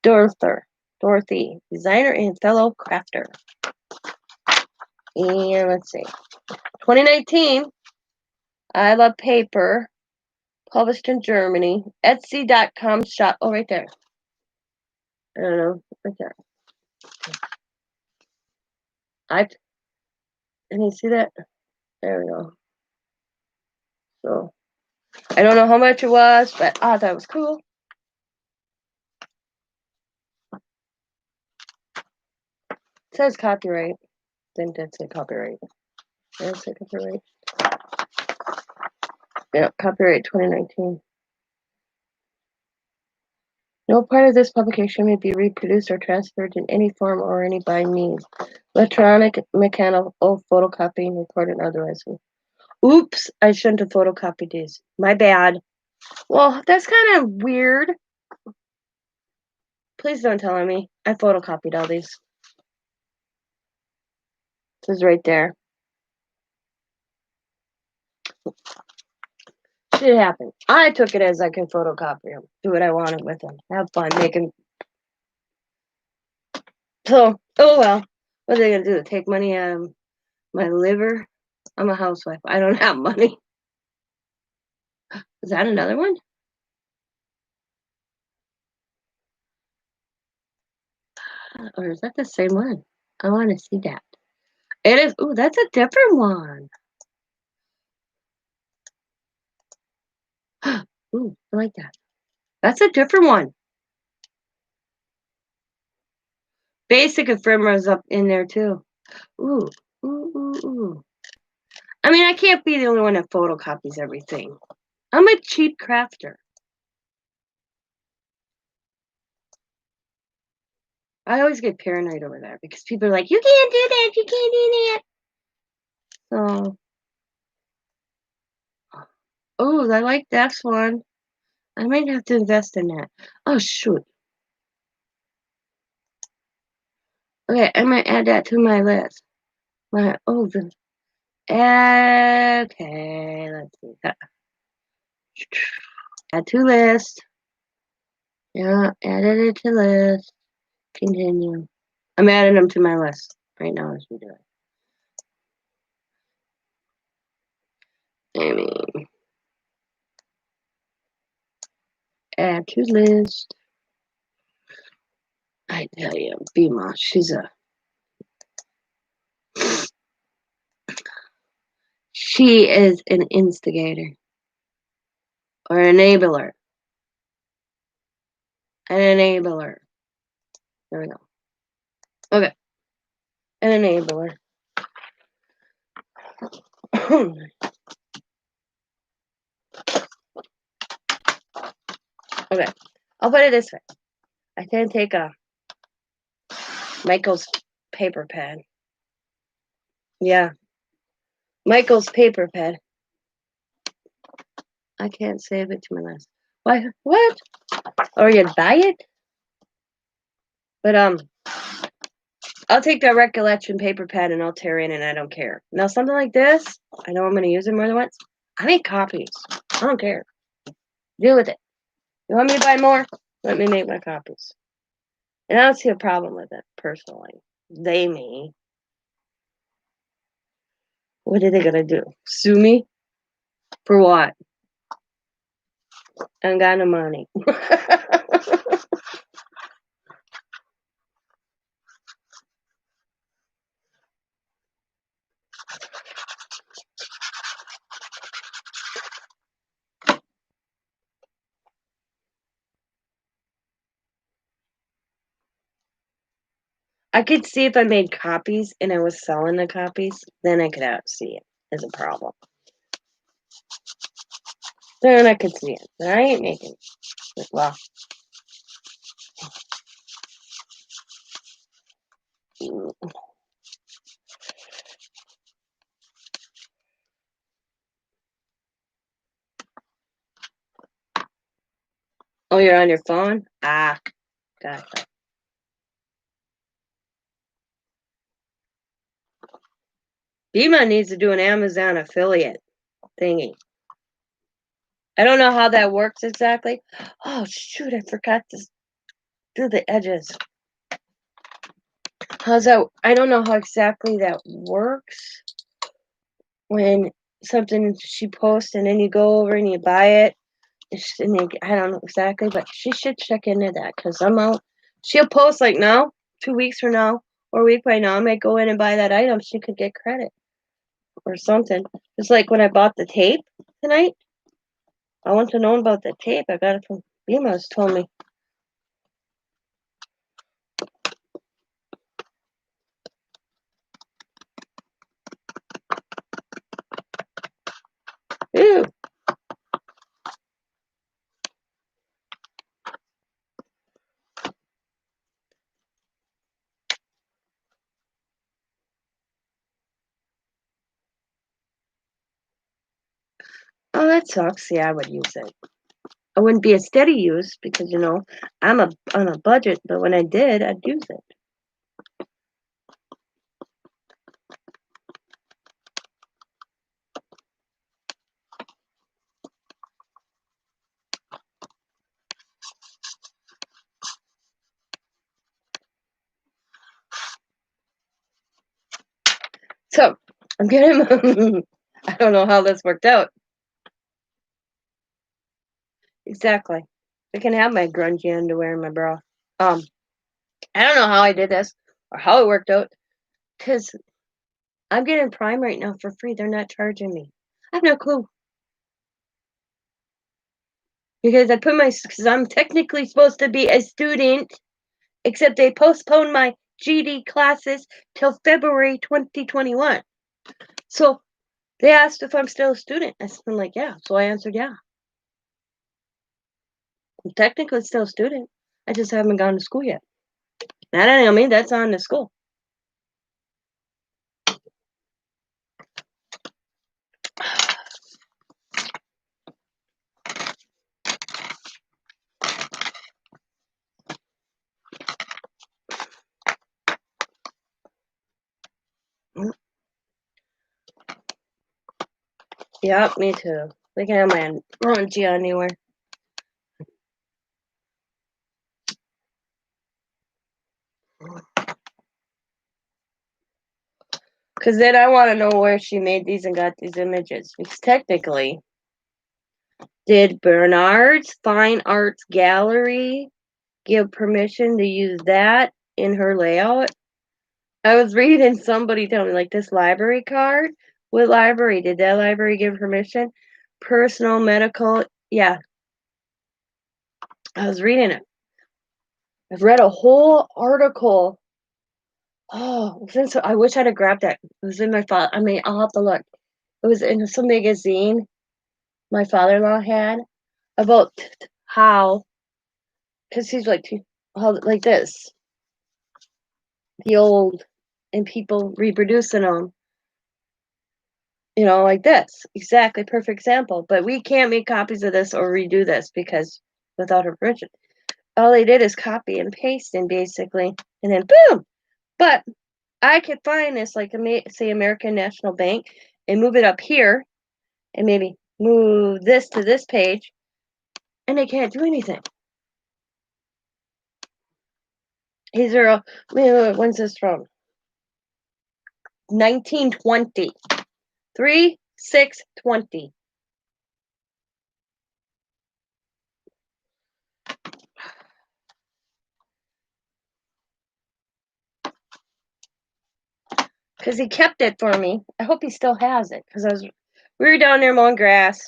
A: Dorothy, designer and fellow crafter." And let's see. 2019, I Love Paper, published in Germany. Etsy.com shop. Oh, right there. I don't know. Right there. Can you see that? There we go. So, I don't know how much it was, but I thought it was cool. It says copyright. Didn't that say copyright? Did it say copyright? Yeah, copyright 2019. No part of this publication may be reproduced or transferred in any form or any by means. Electronic, mechanical, photocopying, recording, otherwise. Oops, I shouldn't have photocopied these. My bad. Well, that's kind of weird. Please don't tell me. I photocopied all these. This is right there. Shit happened. I took it as I can photocopy them. Do what I wanted with them. Have fun making. So, oh well. What are they gonna do? Take money out of my liver? I'm a housewife. I don't have money. Is that another one? Or is that the same one? I want to see that. It is. Ooh, that's a different one. Ooh, I like that. That's a different one. Basic Ephemeral's up in there too. Ooh, ooh, ooh, ooh. I mean, I can't be the only one that photocopies everything. I'm a cheap crafter. I always get paranoid over that because people are like, you can't do that, you can't do that. So, oh, I like that one. I might have to invest in that. Oh, shoot. Okay, I'm going to add that to my list. Okay, let's see. Add to list. Yeah, added it to list. Continue. I'm adding them to my list right now as we do it. Amy. Add to list. I tell you, Bima, she is an instigator or enabler. An enabler. There we go. Okay. An enabler. Okay. I'll put it this way. I can take a Michael's paper pen. Yeah. Michael's paper pen. I can't save it to my list. Why? What? Or you'd buy it? But I'll take that recollection paper pen and I'll tear in and I don't care. Now something like this, I know I'm gonna use it more than once. I make copies. I don't care. Deal with it. You want me to buy more? Let me make my copies. And I don't see a problem with it, personally. They may. What are they gonna do? Sue me? For what? I ain't got no money. I could see if I made copies and I was selling the copies, then I could see it as a problem. Then I could see it. But I ain't making it. Well. Oh, you're on your phone? Ah, gotcha. Bima needs to do an Amazon affiliate thingy. I don't know how that works exactly. Oh, shoot, I forgot to do the edges. How's that? I don't know how exactly that works. When something she posts and then you go over and you buy it. And I don't know exactly, but she should check into that because I'm out. She'll post like now, 2 weeks from now, or a week right now. I might go in and buy that item. She could get credit or something. Just like when I bought the tape tonight. I want to know about the tape. I got it from Bima's told me. Ew. Oh, that sucks. Yeah, I would use it. I wouldn't be a steady use because I'm on a budget. But when I did, I'd use it. I'm getting. I don't know how this worked out. Exactly. I can have my grungy underwear and my bra. Um, I don't know how I did this or how it worked out because I'm getting Prime right now for free. They're not charging me. I have no clue because because I'm technically supposed to be a student, except they postponed my GD classes till February 2021. So they asked if I'm still a student. I'm like, yeah. So I answered, yeah. I'm technically still a student. I just haven't gone to school yet. I don't know. I mean, that's on the school. Yeah, me too. They can have my raunchy anywhere. Because then I want to know where she made these and got these images. Because technically, did Bernard's Fine Arts Gallery give permission to use that in her layout? I was reading somebody tell me, like, this library card. What library? Did that library give permission? Personal, medical. Yeah, I was reading it. I've read a whole article. Oh, I wish I'd have grabbed that. It was in my file. I mean, I'll have to look. It was in some magazine my father-in-law had about how, because he's like, how, like this, the old, and people reproducing them, like this. Exactly, perfect example. But we can't make copies of this or redo this because without her permission. All they did is copy and paste and basically, and then boom. But I could find this, like, say, American National Bank, and move it up here, and maybe move this to this page, and they can't do anything. These are, when's this from? 1920. 3/6/20. Because he kept it for me. I hope he still has it. Because we were down there mowing grass.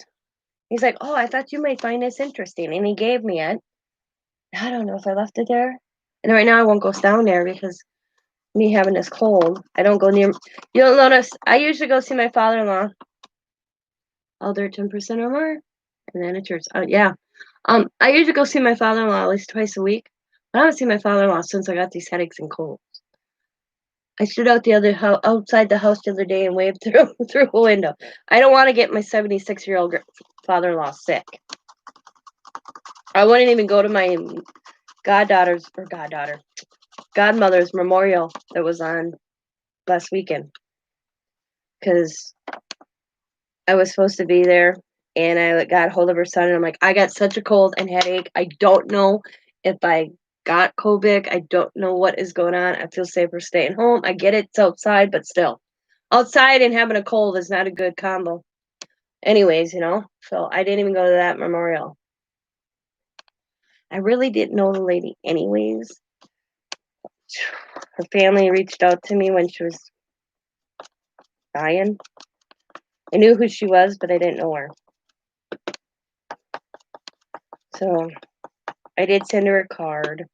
A: He's like, oh, I thought you might find this interesting. And he gave me it. I don't know if I left it there. And right now I won't go down there because me having this cold. I don't go near. You'll notice I usually go see my father-in-law. I'll do 10% or more. And then it's yours. Yeah. I usually go see my father-in-law at least twice a week. I haven't seen my father-in-law since I got these headaches and colds. I stood outside the house the other day and waved through a window. I don't want to get my 76-year-old father-in-law sick. I wouldn't even go to my godmother's memorial that was on last weekend because I was supposed to be there, and I got hold of her son, and I'm like, I got such a cold and headache. I don't know if I got COVID. I don't know what is going on. I feel safer staying home. I get it's outside, but still. Outside and having a cold is not a good combo. Anyways, so I didn't even go to that memorial. I really didn't know the lady anyways. Her family reached out to me when she was dying. I knew who she was, but I didn't know her. So I did send her a card.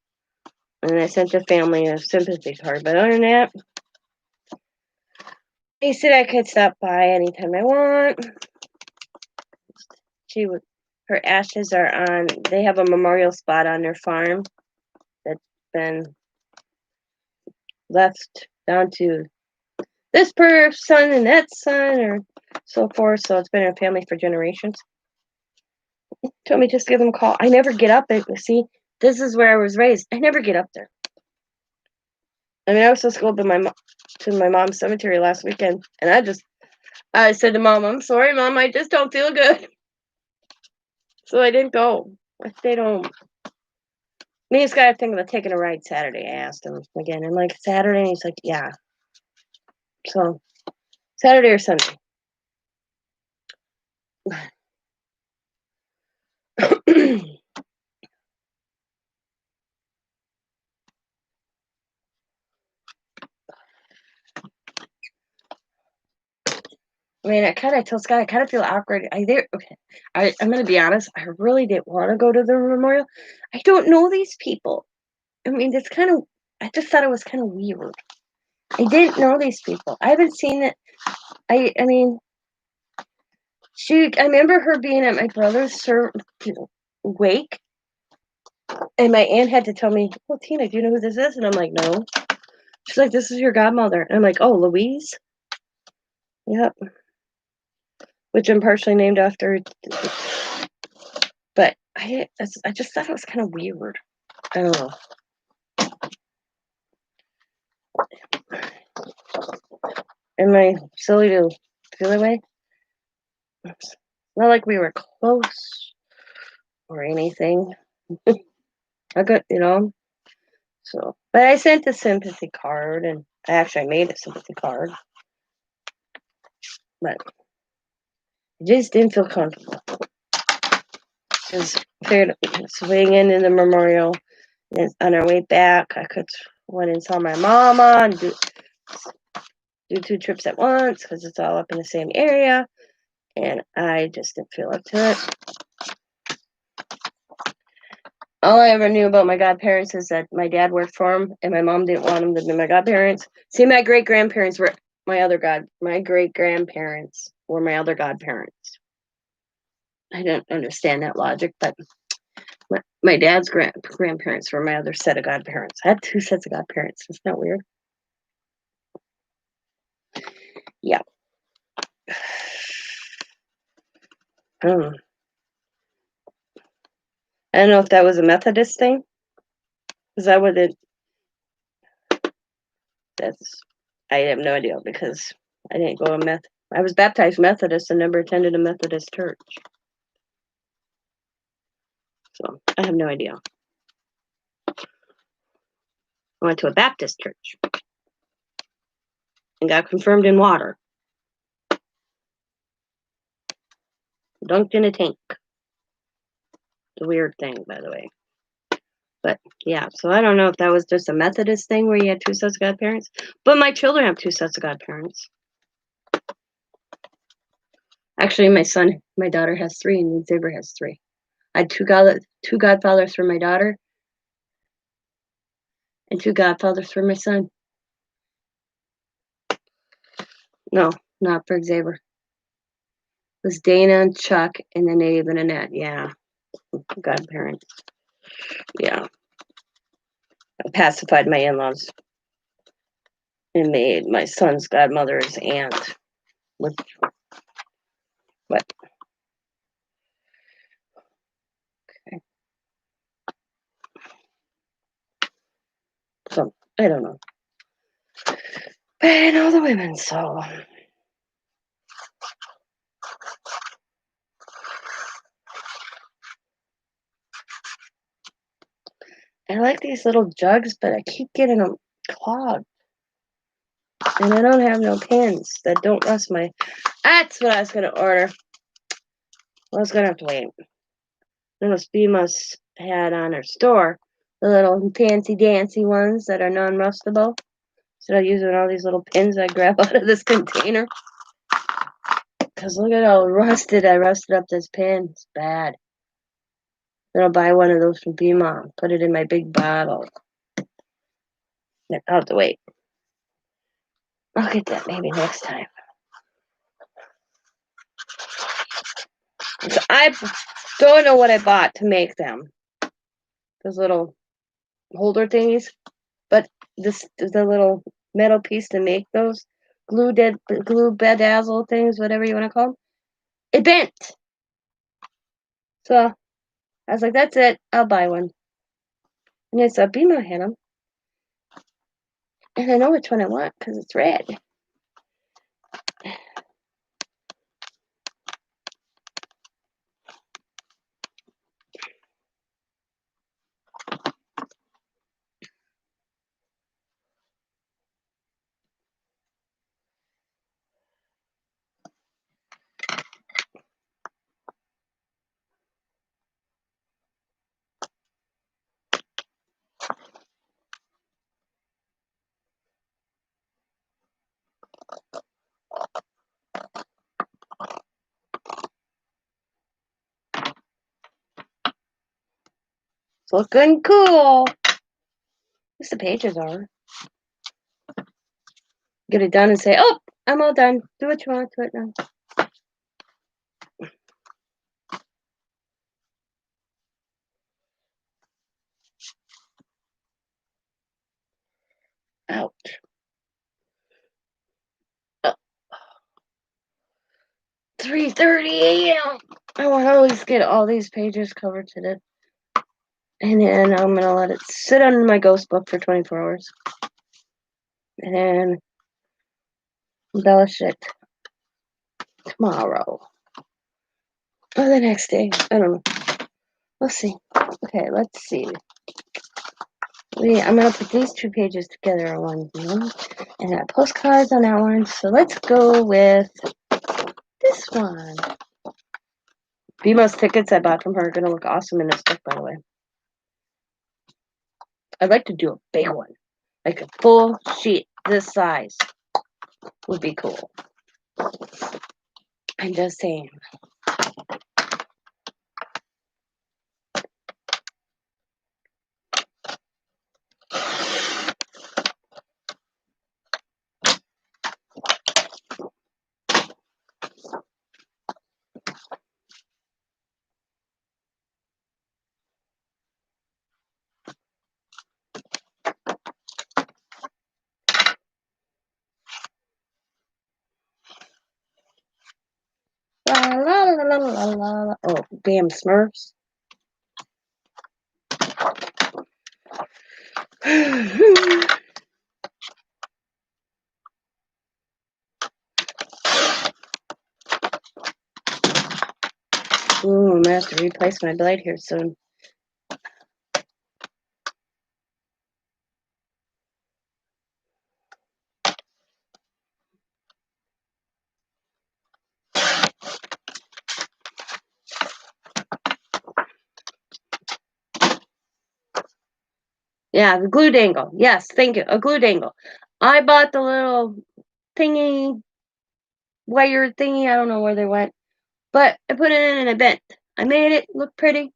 A: And I sent the family a sympathy card. But other than that, they said I could stop by anytime I want. Her ashes are on, they have a memorial spot on their farm that's been left down to this son and that son or so forth. So it's been in a family for generations. Told me just give them a call. I never get up. See, this is where I was raised. I never get up there. I mean, I was supposed to go to my mom's cemetery last weekend, and I said to Mom, I'm sorry, Mom, I just don't feel good. So I didn't go. I stayed home. Me and this guy are thinking about taking a ride Saturday. I asked him again. I'm like, Saturday? And he's like, yeah. So Saturday or Sunday. I mean, I told Scott, I kind of feel awkward. Okay. I'm going to be honest. I really didn't want to go to the memorial. I don't know these people. I mean, I just thought it was kind of weird. I didn't know these people. I haven't seen it. I mean, I remember her being at my brother's wake, and my aunt had to tell me, "Oh, Tina, do you know who this is?" And I'm like, "No." She's like, "This is your godmother." And I'm like, "Oh, Louise." Yep. Which I'm partially named after. But I just thought it was kind of weird. I don't know. Am I silly to feel that way? It's not like we were close or anything. I got, so, but I sent a sympathy card, and I made a sympathy card, but I just didn't feel comfortable. Just figured swinging into the memorial, and on our way back, I could went and saw my mama and do 2 trips at once because it's all up in the same area, and I just didn't feel up to it. All I ever knew about my godparents is that my dad worked for him, and my mom didn't want him to be my godparents. See, my great-grandparents were my great-grandparents were my other godparents. I don't understand that logic, but my dad's grandparents were my other set of godparents. I had 2 sets of godparents. Isn't that weird? Yeah. I don't know. I don't know if that was a Methodist thing. Is that what it? I have no idea because I didn't go to I was baptized Methodist and never attended a Methodist church. So I have no idea. I went to a Baptist church and got confirmed in water. Dunked in a tank. It's a weird thing, by the way. But yeah, so I don't know if that was just a Methodist thing where you had 2 sets of godparents. But my children have 2 sets of godparents. Actually, my daughter has 3, and Zibbet has 3. I had 2 godfathers for my daughter and 2 godfathers for my son. No, not for Xavier. It was Dana and Chuck, and then Abe and Annette. Yeah, godparents. Yeah, I pacified my in-laws and made my son's godmother his aunt. But okay. So I don't know. But I know the women, so I like these little jugs, but I keep getting them clogged. And I don't have no pins that don't rust my. That's what I was gonna order. I was gonna have to wait. Those Bemas had on her store, the little fancy dancy ones that are non-rustable. Instead of using all these little pins I grab out of this container. Because look at how rusted I rusted up this pin. It's bad. Then I'll buy one of those from Bema and put it in my big bottle. I'll have to wait. I'll get that maybe next time. So I don't know what I bought to make them. Those little holder thingies. But the little metal piece to make those glue bedazzle things, whatever you want to call them, it bent. So I was like, that's it. I'll buy one. And it's a Bema had them. And I know which one I want because it's red. It's looking cool. At least the pages are. Get it done and say, oh, I'm all done. Do what you want to it now. Ouch. 3:30 a.m. I want to always get all these pages covered today. And then I'm going to let it sit on my ghost book for 24 hours. And then embellish it tomorrow. Or the next day. I don't know. We'll see. Okay, let's see. I'm going to put these two pages together on one. And I have postcards on that one. So let's go with this one. BMO's tickets I bought from her are going to look awesome in this book, by the way. I'd like to do a big one. Like a full sheet this size would be cool. I'm just saying. La, la, la, la, la, la. Oh, damn Smurfs. Ooh, I'm going to have to replace my blade here soon. Yeah, the glue dangle. Yes, thank you. A glue dangle. I bought the little thingy, wire thingy. I don't know where they went. But I put it in and I bent. I made it look pretty.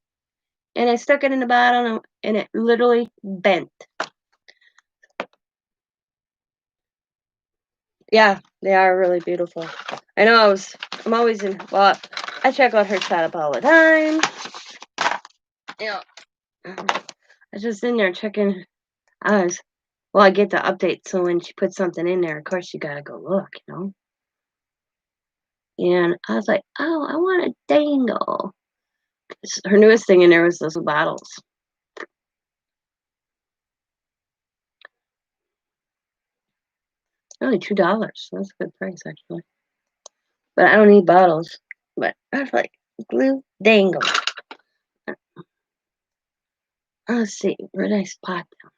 A: And I stuck it in the bottom and it literally bent. Yeah, they are really beautiful. I know I'm always in, well, I check out her setup all the time. Yeah. I was just in there checking. I get the update, so when she puts something in there, of course you gotta go look, you know? And I was like, oh, I want a dangle. Her newest thing in there was those bottles. Only $2. That's a good price, actually. But I don't need bottles. But I was like, glue dangle. Let's see, where did I spot them?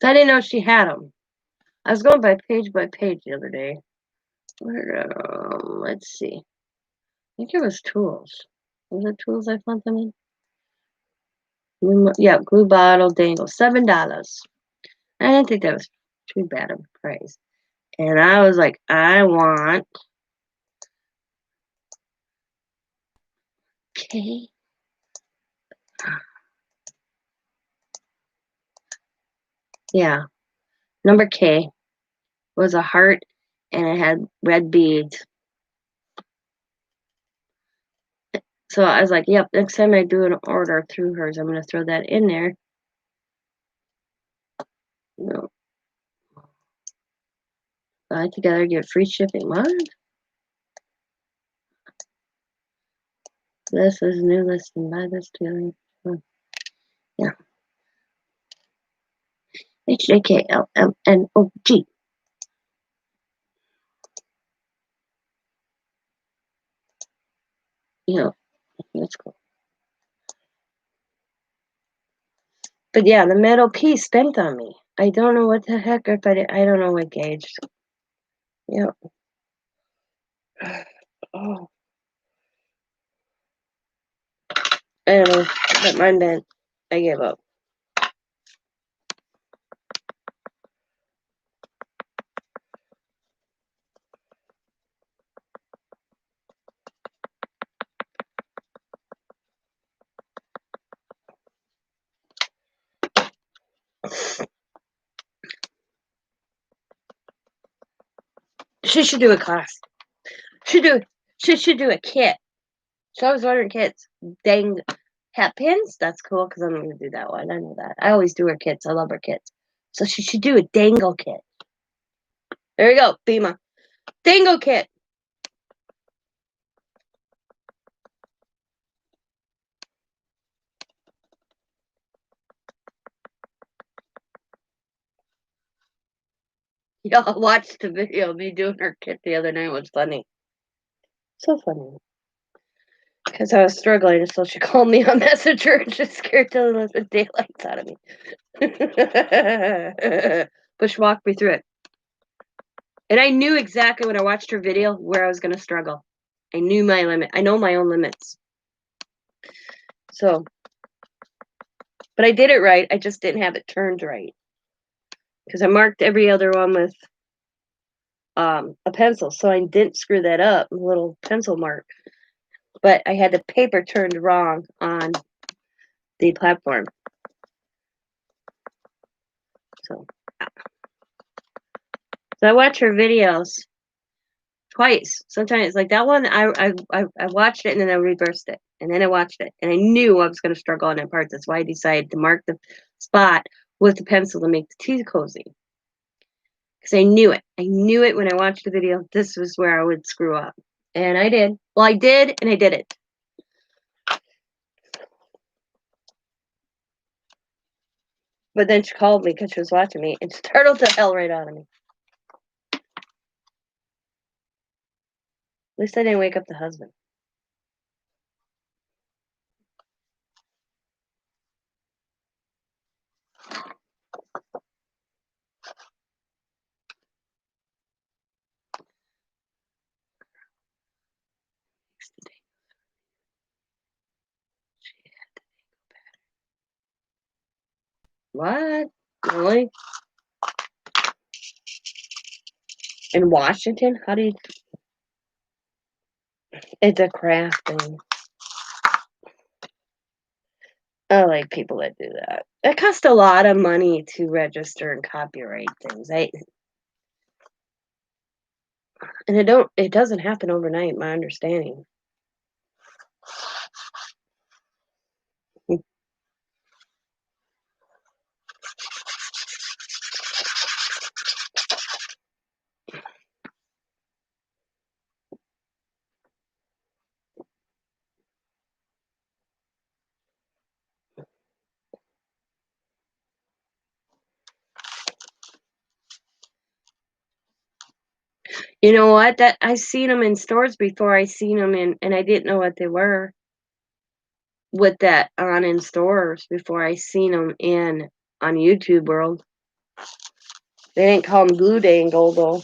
A: I didn't know she had them. I was going by page the other day. Let's see. I think it was tools. Was it tools I found them in? Yeah, glue bottle dangle, $7. I didn't think that was too bad of a price. And I was like, I want. Okay. Yeah. Number K was a heart and it had red beads. So I was like, yep, next time I do an order through hers, I'm going to throw that in there. No. Buy together, get free shipping. What? This is new listing. Buy this together. Yeah. HJKLMNOG. Yeah, that's cool. But yeah, the metal piece bent on me. I don't know what the heck, but I don't know what gauge. Yeah. Oh. I don't know, but mine bent. I gave up. She should do a class. She should do a kit. So I was ordering kits. Dang hat pins. That's cool because I'm gonna do that one. I know that. I always do her kits. I love her kits. So she should do a dangle kit. There we go, Bima. Dangle kit. Y'all watched the video of me doing her kit the other night. It was funny. So funny. Because I was struggling, so she called me on Messenger and just scared the daylights out of me. But she walked me through it. And I knew exactly when I watched her video where I was going to struggle. I knew my limit. I know my own limits. So, but I did it right. I just didn't have it turned right. Because I marked every other one with a pencil. So I didn't screw that up, a little pencil mark. But I had the paper turned wrong on the platform. So I watch her videos twice. Sometimes, like that one, I watched it and then I reversed it. And then I watched it. And I knew I was going to struggle on that part. That's why I decided to mark the spot with the pencil to make the tea cozy. Because I knew it. I knew it when I watched the video. This was where I would screw up. And I did. Well, I did, and I did it. But then she called me because she was watching me and startled the hell right out of me. At least I didn't wake up the husband. What? Really? In Washington? How do you... It's a craft thing. I like people that do that. It costs a lot of money to register and copyright things. And it doesn't happen overnight, my understanding. You know what? That I seen them in stores before. I seen them and I didn't know what they were. With that on in stores before I seen them on YouTube World. They didn't call them glue dangle though.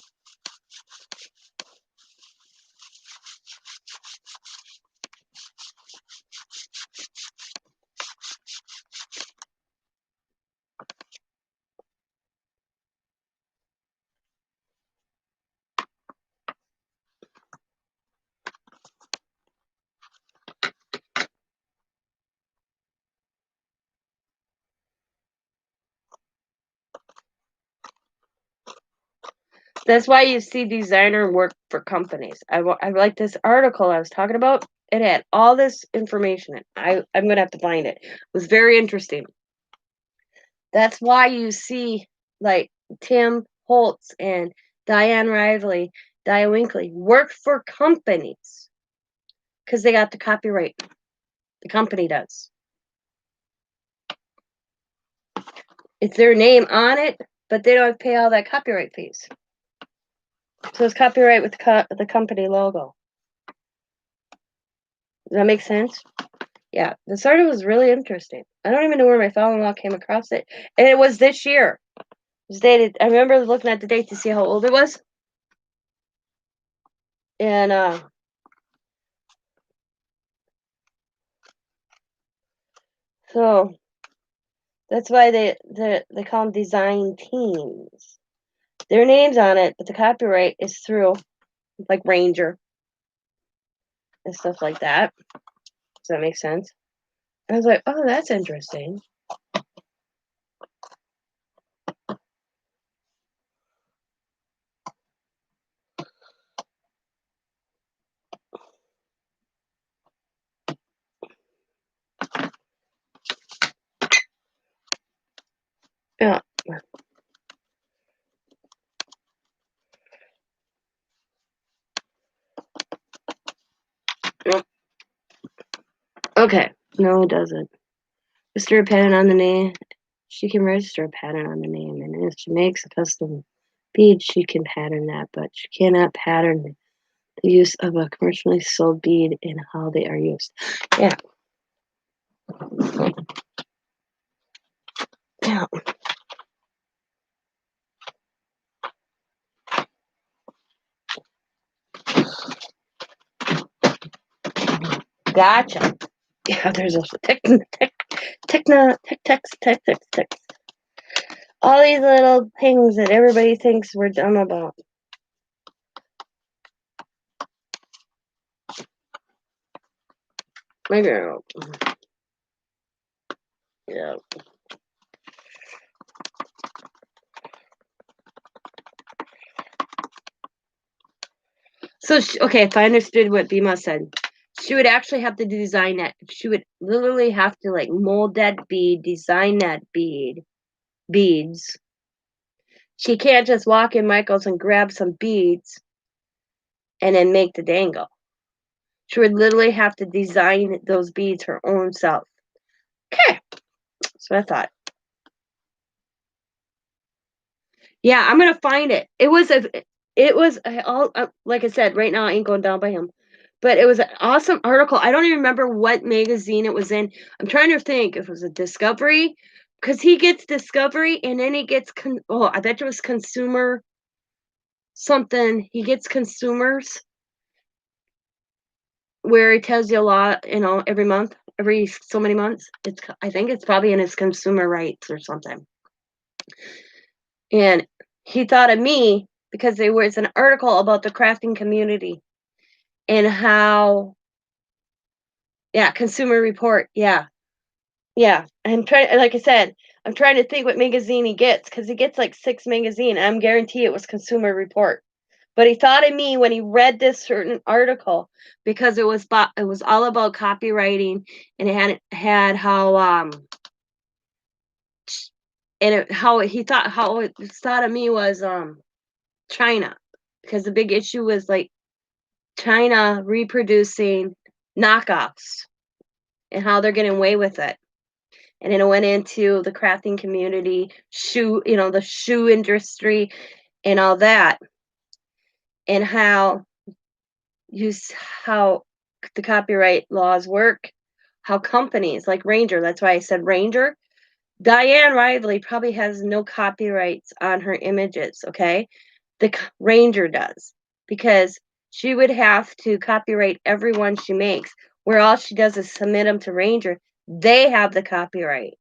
A: That's why you see designer work for companies. I like this article I was talking about. It had all this information. I'm gonna have to find it. It was very interesting. That's why you see like Tim Holtz and Diane Riley, Dia Winkley work for companies because they got the copyright. The company does. It's their name on it, but they don't have to pay all that copyright fees. So it's copyright with the company logo. Does that make sense? Yeah, this article was really interesting. I don't even know where my father-in-law came across it. And it was this year. It was dated. I remember looking at the date to see how old it was. And so that's why they call them design teams. Their name's on it, but the copyright is through like Ranger and stuff like that. Does that make sense? I was like, oh, that's interesting. Okay. No, it doesn't. Register a pattern on the name. She can register a pattern on the name, and if she makes a custom bead, she can pattern that, but she cannot pattern the use of a commercially sold bead and how they are used. Yeah. Yeah. Gotcha. Yeah, there's a text. All these little things that everybody thinks we're dumb about. My girl. Yeah. So, okay, if I understood what Bima said, she would actually have to design that. She would literally have to like mold that bead, design that beads. She can't just walk in Michael's and grab some beads and then make the dangle. She would literally have to design those beads her own self. Okay, that's what I thought. Yeah, I'm gonna find it. It was all like I said. Right now, I ain't going down by him, but it was an awesome article. I don't even remember what magazine it was in. I'm trying to think if it was a Discovery, because he gets Discovery and then he gets I bet it was Consumer something. He gets Consumers where he tells you a lot, every month, every so many months. I think it's probably in his Consumer Rights or something. And he thought of me because there was an article about the crafting community and how, yeah, Consumer Report. Yeah. Yeah. Like I said, I'm trying to think what magazine he gets because he gets like 6 magazine. I'm guarantee it was Consumer Report. But he thought of me when he read this certain article because it was all about copywriting, and it had how how he thought how it thought of me was China, because the big issue was like China reproducing knockoffs and how they're getting away with it. And then it went into the crafting community, the shoe industry and all that, and how the copyright laws work, how companies like Ranger, that's why I said Ranger. Diane Riley probably has no copyrights on her images, okay? The Ranger does, because she would have to copyright every one she makes, where all she does is submit them to Ranger. They have the copyright.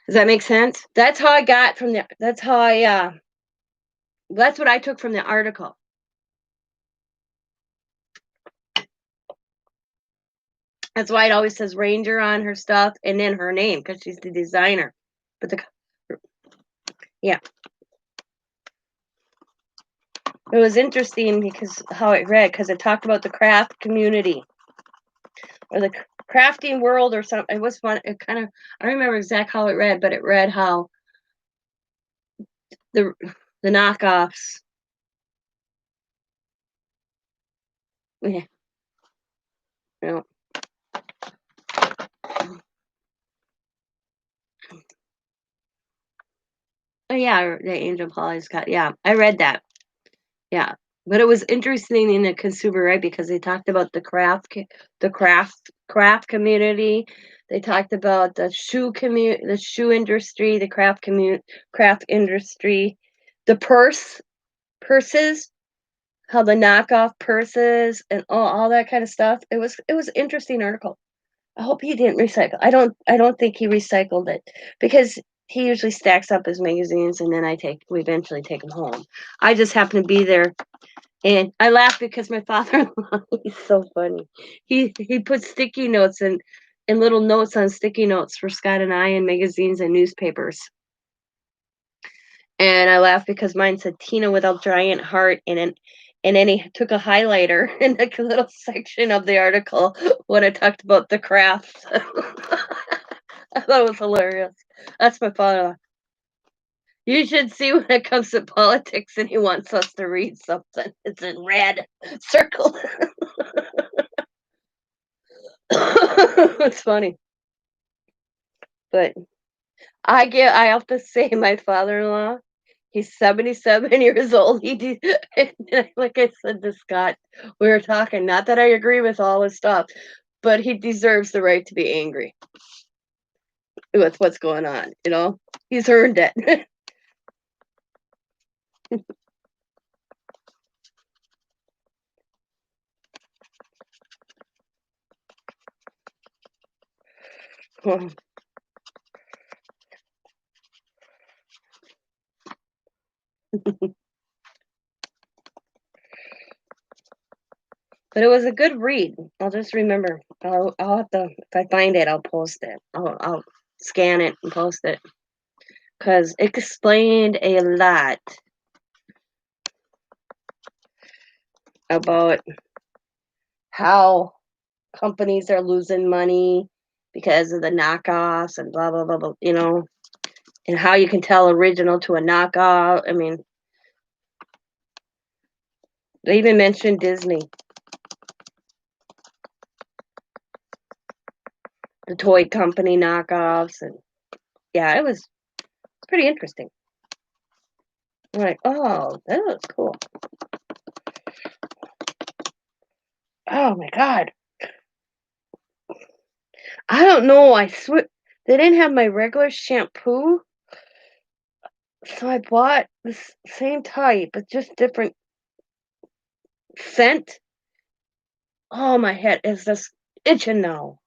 A: Does that make sense? That's how I got from the. That's what I took from the article. That's why it always says Ranger on her stuff and then her name, because she's the designer. But yeah, it was interesting because how it read, because it talked about the craft community or the crafting world or something. It was fun. It kind of, I don't remember exactly how it read, but it read how the knockoffs. Yeah. Yeah. Oh yeah, the Angel Polly's got. Yeah, I read that. Yeah, but it was interesting in the Consumer, right? Because they talked about the craft community. They talked about the the shoe industry, the craft industry, the purses, how the knockoff purses and all that kind of stuff. It was an interesting article. I hope he didn't recycle. I don't think he recycled it, because he usually stacks up his magazines and then we eventually take them home. I just happen to be there, and I laugh because my father-in-law, he's so funny. He puts sticky notes and little notes on sticky notes for Scott and I in magazines and newspapers. And I laugh because mine said Tina without giant heart, and then he took a highlighter in the little section of the article when I talked about the craft. I thought it was hilarious. That's my father. You should see when it comes to politics and he wants us to read something. It's in red, circled. It's funny, but I have to say my father-in-law, he's 77 years old. Like I said to Scott, we were talking, not that I agree with all his stuff, but he deserves the right to be angry with what's going on, you know? He's earned it. But it was a good read. I'll just remember. I'll have to, if I find it, I'll post it. I'll scan it and post it because it explained a lot about how companies are losing money because of the knockoffs and blah blah blah blah. And how you can tell original to a knockoff. I mean, they even mentioned Disney, the toy company knockoffs, and yeah, it was pretty interesting. I'm like, oh, that was cool. Oh my god. I don't know. I swear they didn't have my regular shampoo, so I bought the same type, but just different scent. Oh, my head is just itching now.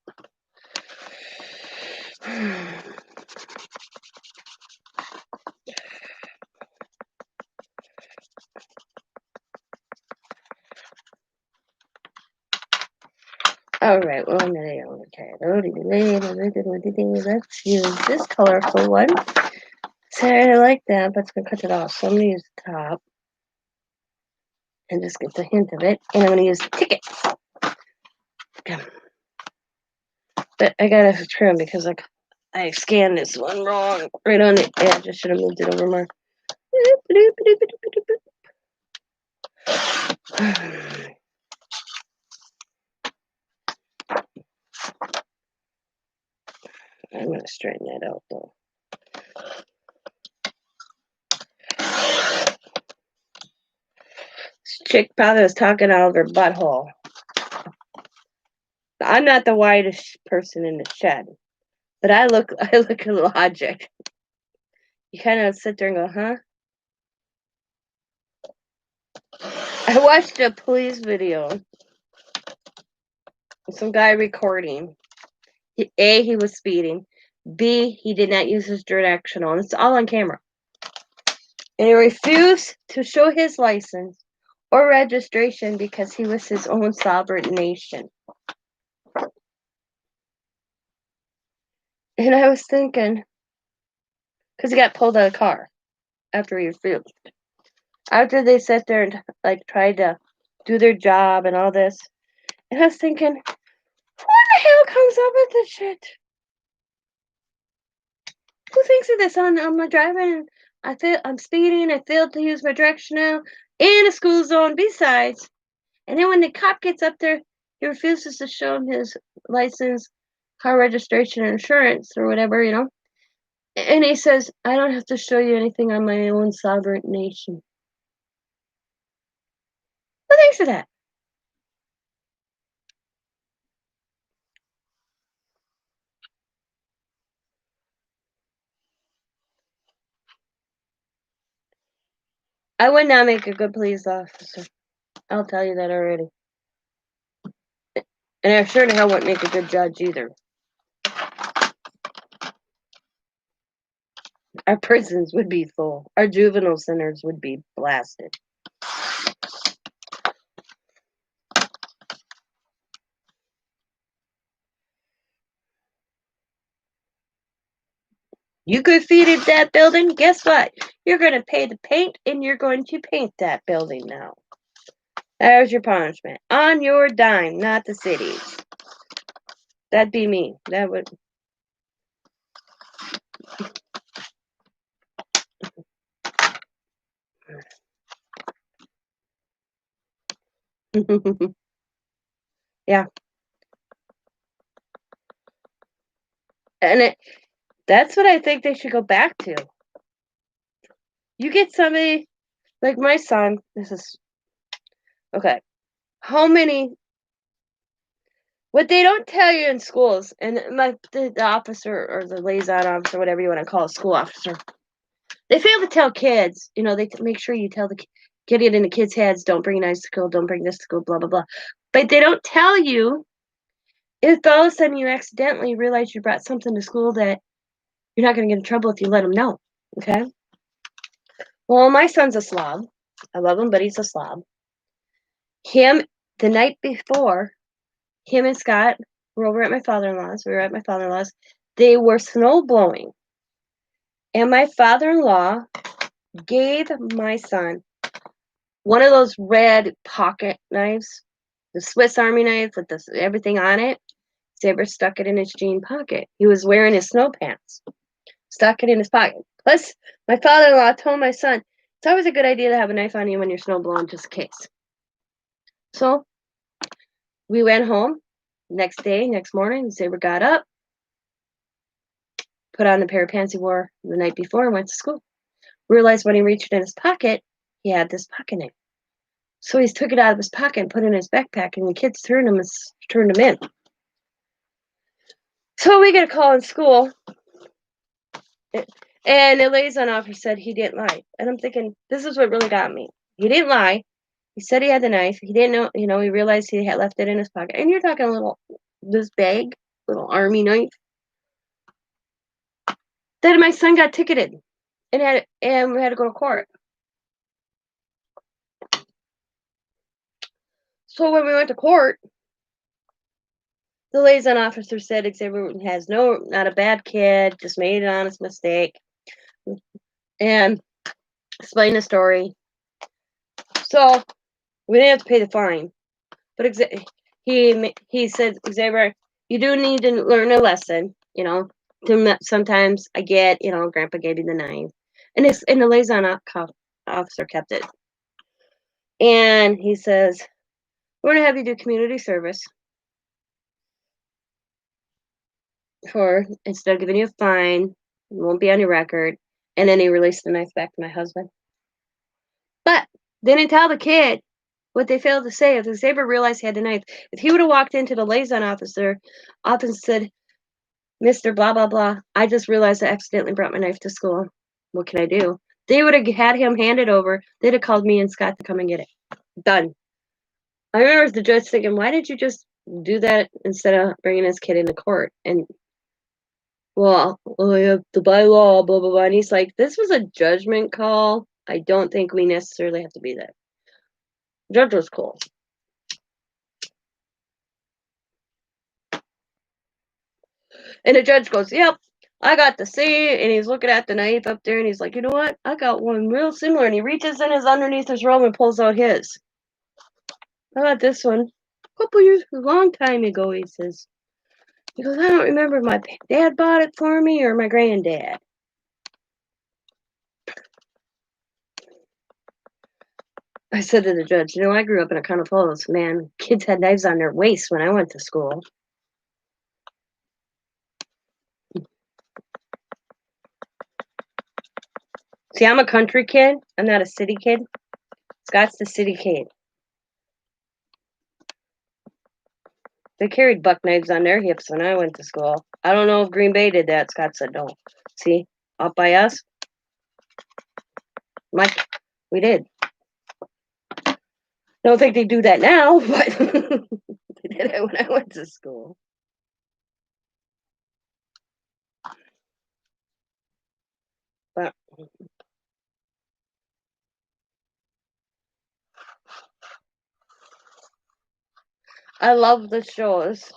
A: All right, well, okay. Let's use this colorful one. Sorry, I like that, but it's gonna cut it off. So I'm gonna use the top and just get the hint of it, and I'm gonna use tickets. Okay. But I gotta trim because I scanned this one wrong right on it. Yeah, I just should have moved it over more. I'm gonna straighten that out though. This chick probably was talking out of her butthole. I'm not the whitest person in the shed, but I look at logic. You kind of sit there and go, huh? I watched a police video. Some guy recording. A, he was speeding. B, he did not use his directional. It's all on camera. And he refused to show his license or registration because he was his own sovereign nation. And I was thinking, because he got pulled out of the car after he refused. After they sat there and tried to do their job and all this. And I was thinking, who the hell comes up with this shit? Who thinks of this? I'm driving and I'm speeding, I failed to use my directional in a school zone besides. And then when the cop gets up there, he refuses to show him his license, car registration, and insurance or whatever, And he says, I don't have to show you anything on my own sovereign nation. Who thinks of that? I would not make a good police officer. I'll tell you that already. And I sure the hell wouldn't make a good judge either. Our prisons would be full. Our juvenile centers would be blasted. You graffitied that building, guess what? You're going to pay the paint and you're going to paint that building now. There's your punishment. On your dime, not the city's. That'd be me. That would. Yeah. And that's what I think they should go back to. You get somebody like my son. This is okay. How many? What they don't tell you in schools, and the officer or the liaison officer, whatever you want to call a school officer, they fail to tell kids. They make sure you tell get it in the kids' heads. Don't bring knives to school. Don't bring this to school. Blah blah blah. But they don't tell you if all of a sudden you accidentally realize you brought something to school that you're not going to get in trouble if you let them know. Okay. Well, my son's a slob. I love him, but he's a slob. Him the night before, him and Scott were over at my father-in-law's. We were at my father-in-law's. They were snow blowing. And my father-in-law gave my son one of those red pocket knives, the Swiss Army knife with everything on it. Saber stuck it in his jean pocket. He was wearing his snow pants. Stuck it in his pocket. Plus, my father-in-law told my son, it's always a good idea to have a knife on you when you're snow blowing, just in case. So, we went home. Next morning, Saber got up, put on the pair of pants he wore the night before, and went to school. Realized when he reached in his pocket, he had this pocket knife. So he took it out of his pocket and put it in his backpack, and the kids turned him in. So we get a call in school, and the liaison officer said he didn't lie. And I'm thinking, this is what really got me. He didn't lie. He said he had the knife. He didn't know, he realized he had left it in his pocket. And you're talking this bag, little army knife. Then my son got ticketed and we had to go to court. So when we went to court, the liaison officer said Xavier not a bad kid, just made an honest mistake. And explained the story. So we didn't have to pay the fine. But he said, Xavier, you do need to learn a lesson, Sometimes I get, Grandpa gave you the knife. And the liaison officer kept it. And he says, we're going to have you do community service instead of giving you a fine, it won't be on your record. And then he released the knife back to my husband. But they didn't tell the kid what they failed to say. If Xavier realized he had the knife, if he would have walked into the liaison office and said, Mr. Blah, blah, blah, I just realized I accidentally brought my knife to school. What can I do? They would have had him hand it over. They'd have called me and Scott to come and get it. Done. I remember the judge thinking, why did you just do that instead of bringing this kid into court? And, well, I have to by law, blah, blah, blah. And he's like, this was a judgment call. I don't think we necessarily have to be there. The judge was cool. And the judge goes, yep, I got to see it. And he's looking at the knife up there, and he's like, you know what? I got one real similar. And he reaches in underneath his robe and pulls out his. I got this one a couple years, a long time ago, he says. He goes, I don't remember if my dad bought it for me or my granddad. I said to the judge, I grew up in a kind of house, man. Kids had knives on their waist when I went to school. See, I'm a country kid. I'm not a city kid. Scott's the city kid. They carried buck knives on their hips when I went to school. I don't know if Green Bay did that. Scott said no. See, up by us, we did. Don't think they do that now, but they did it when I went to school. But I love the shows.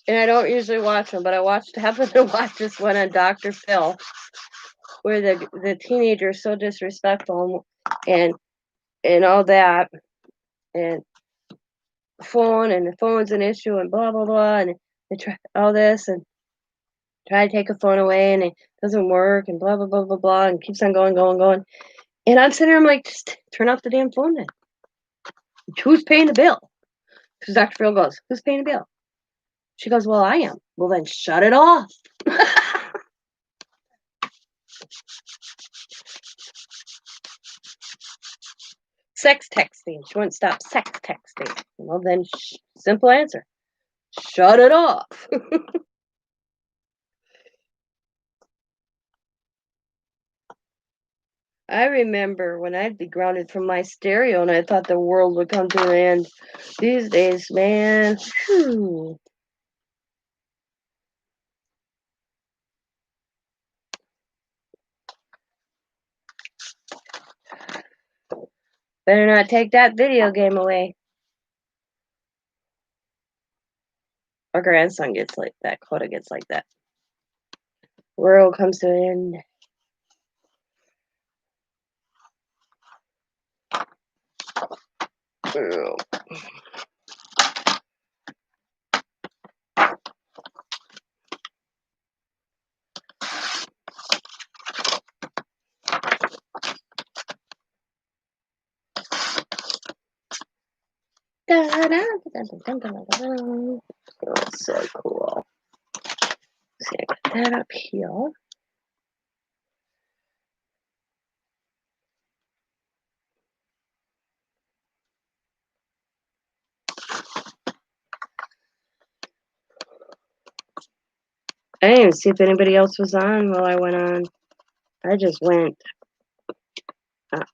A: And I don't usually watch them, but happened to watch this one on Dr. Phil, where the teenager is so disrespectful and all that, and the phone's an issue, and blah blah blah, and they try all this and try to take a phone away, and it doesn't work, and blah blah blah blah blah, and keeps on going. And I'm sitting there, I'm like, just turn off the damn phone then. Who's paying the bill? Because Dr. Phil goes, who's paying the bill? She goes, well, I am. Well, then shut it off. Sex texting. She won't stop sex texting. Well, then, simple answer. Shut it off. I remember when I'd be grounded from my stereo and I thought the world would come to an end. These days, man, whew. Better not take that video game away. Our grandson gets like that. Coda gets like that. World comes to an end. Ew. Oh, so cool. See, I put that up here. I didn't even see if anybody else was on while I went on. I just went up.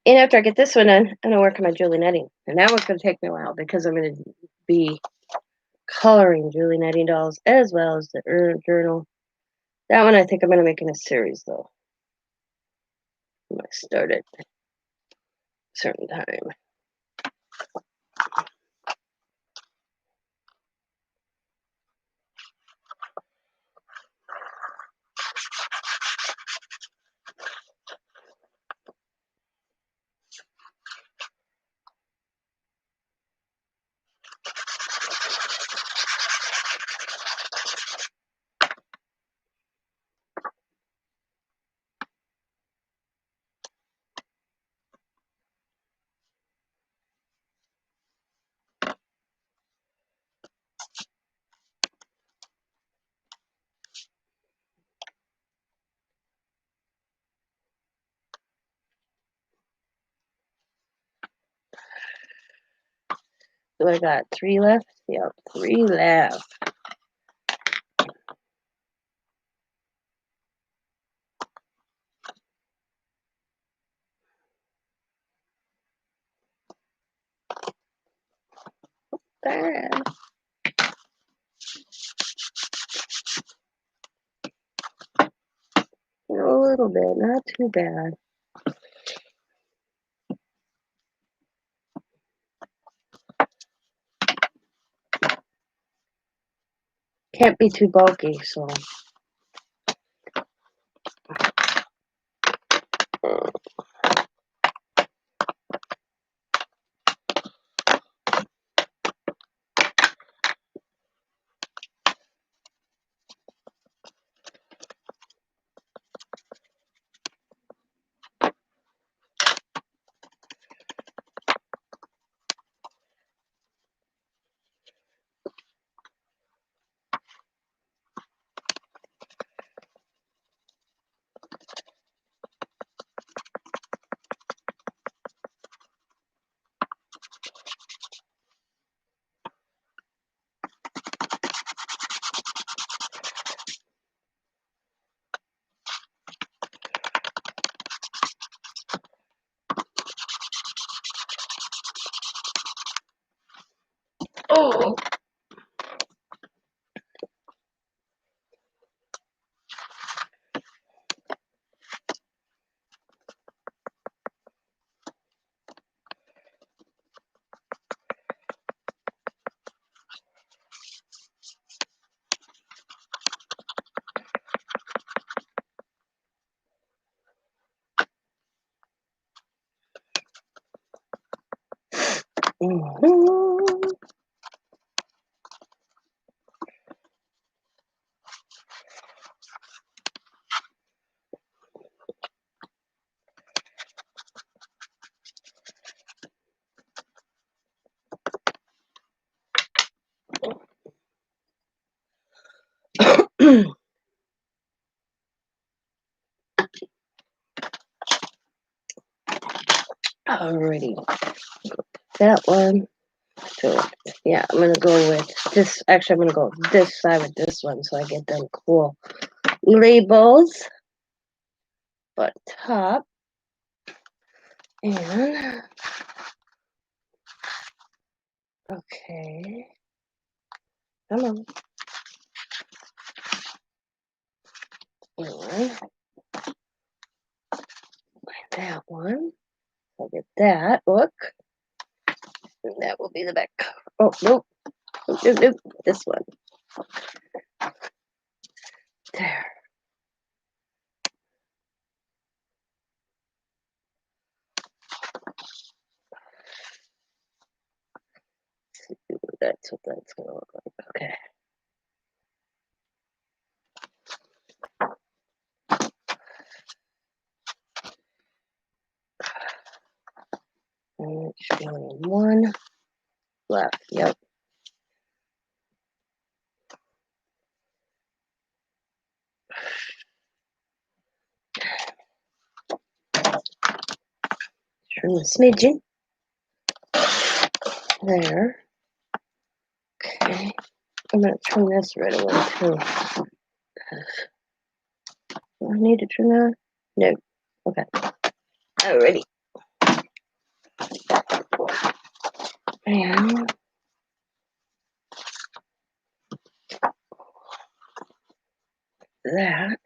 A: And after I get this one done, I'm going to work on my Julie netting. And that one's going to take me a while because I'm going to be coloring Julie netting dolls as well as the journal. That one I think I'm going to make in a series, though. I'm going to start at a certain time. So I got 3 left? Yep, 3 left. Bad. A little bit, not too bad. Can't be too bulky, so. Mhm. Alrighty, that one. So yeah, I'm gonna go with this. Actually, I'm gonna go this side with this one, so I get them cool labels. But top and okay, come on, and that one. I'll get that. Look, and that will be the back. Oh nope, nope, nope. This one. There. That's what that's gonna look like. Okay. And it should be only one left. Yep. Trim a smidgen. There. Okay. I'm gonna trim this right away too. Do I need to trim that? No. Okay. Alrighty. And that.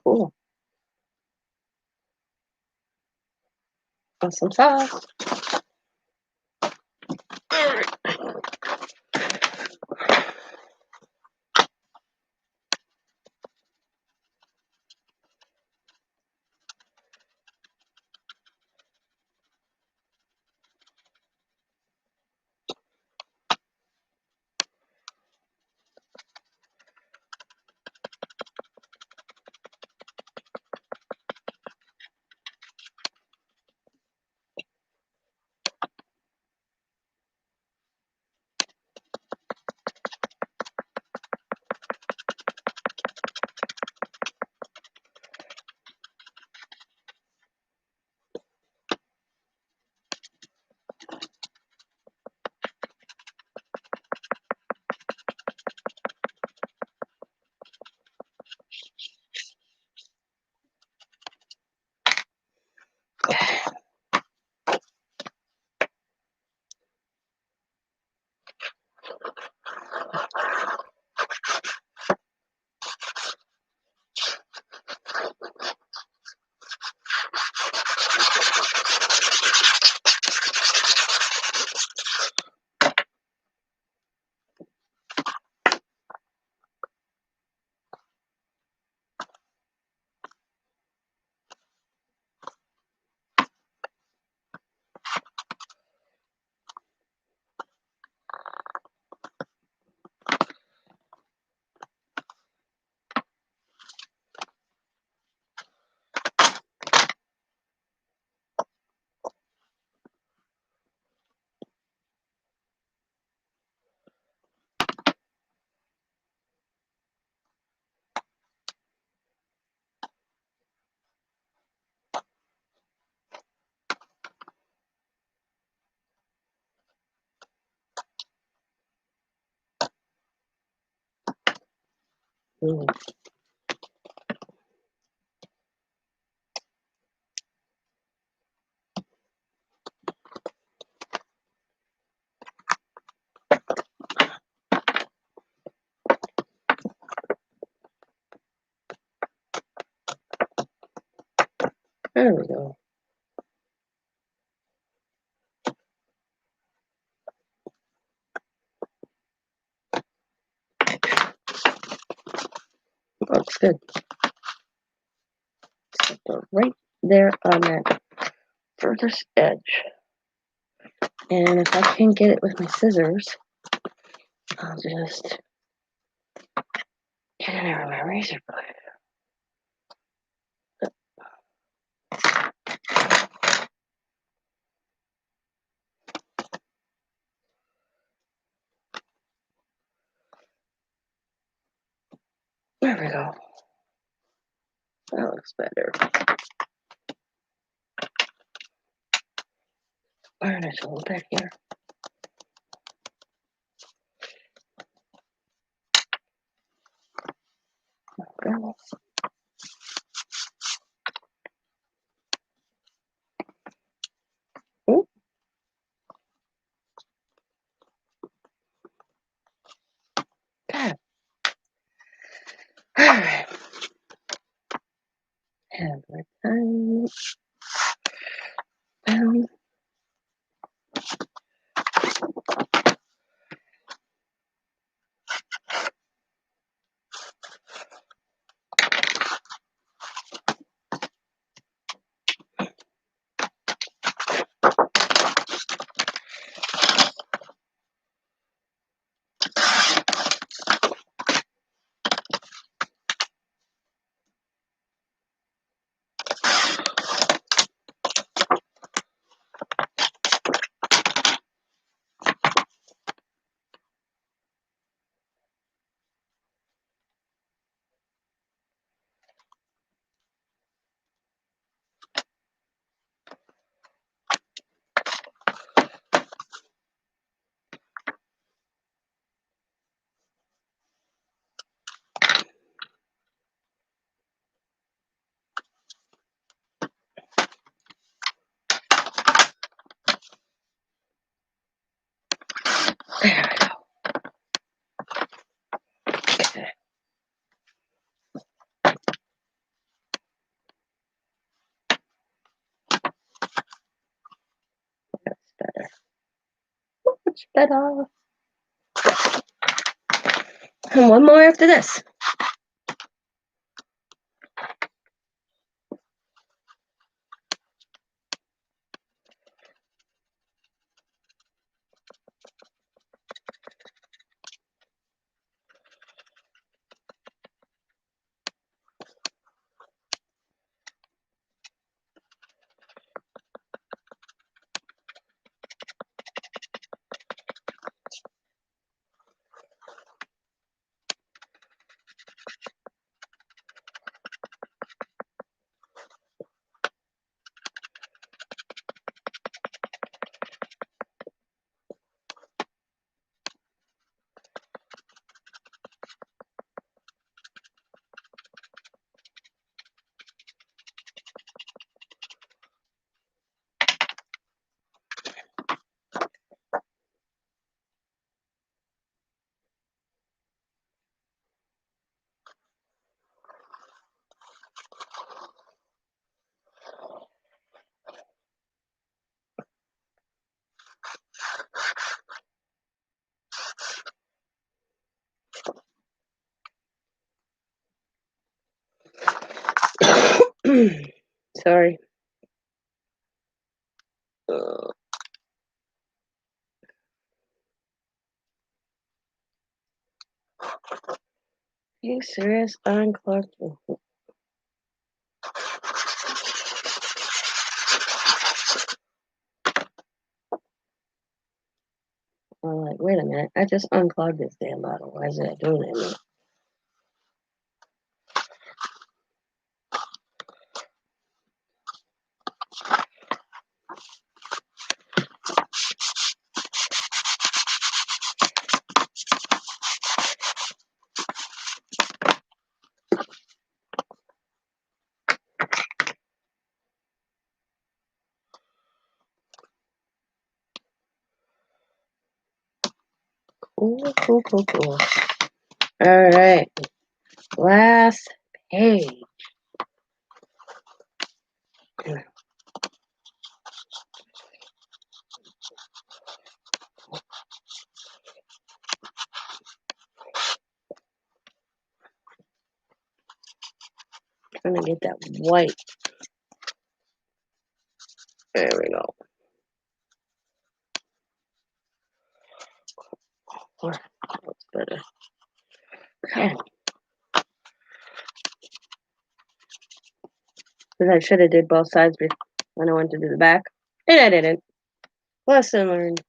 A: Cool. Awesome sauce. Ooh. There we go. Looks good. So right there on that furthest edge. And if I can't get it with my scissors, I'll just get in there with my razor blade. There we go. That looks better. Iron it a little bit here. Go. Ooh. God. Alright. Have my time. Down. There we go. Okay. That's better. Much better. And one more after this. Sorry. You serious? Unclogged. I'm like, wait a minute. I just unclogged this damn bottle. Why is it doing it? Cool. All right. Last page. I'm gonna get that white. There we go. That's better. Okay. Because I should have did both sides when I went to do the back. And I didn't. Lesson learned.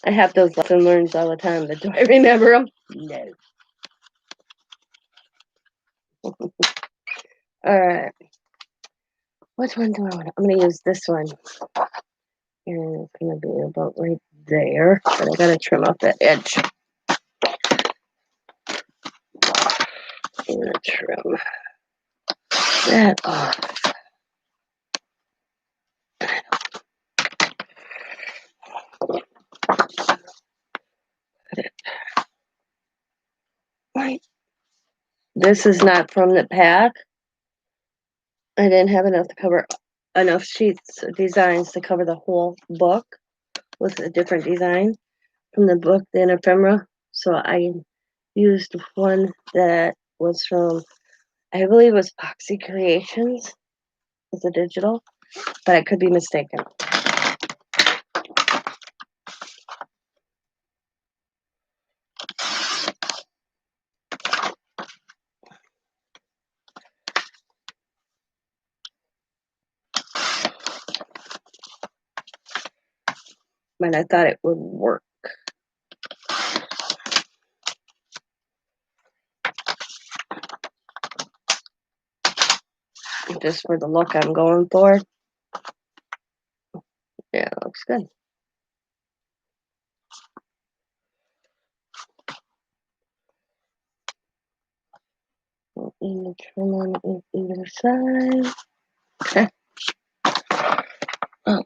A: I have those lesson learns all the time, but do I remember them? No. Alright. Which one do I want? I'm going to use this one. And it's going to be about right there. But I got to trim off that edge. I'm going to trim that off. Right. This is not from the pack. I didn't have enough sheets of designs to cover the whole book with a different design from the book, the ephemera. So I used one that was from, I believe it was Oxy Creations. It's a digital, but I could be mistaken. But I thought it would work. Just for the look I'm going for. Yeah, it looks good. And the trim on either side. Okay. Ouch.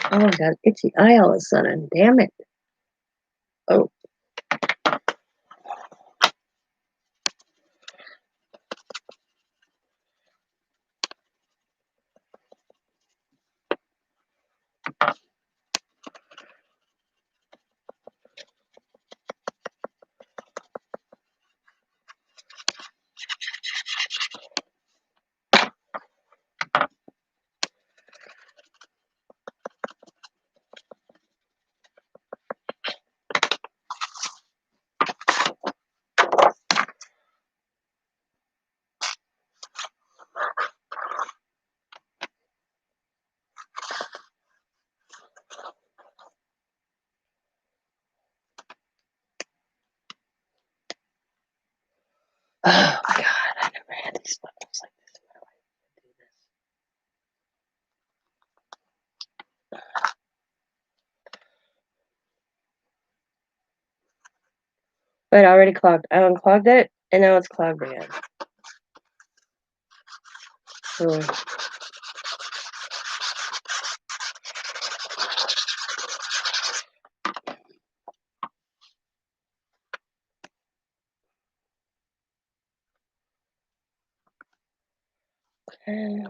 A: Oh, I got itchy eye all of a sudden. Damn it. Oh. Oh my God, I never had these buttons like this in my life. But it already clogged. I unclogged it, and now it's clogged again. So, okay.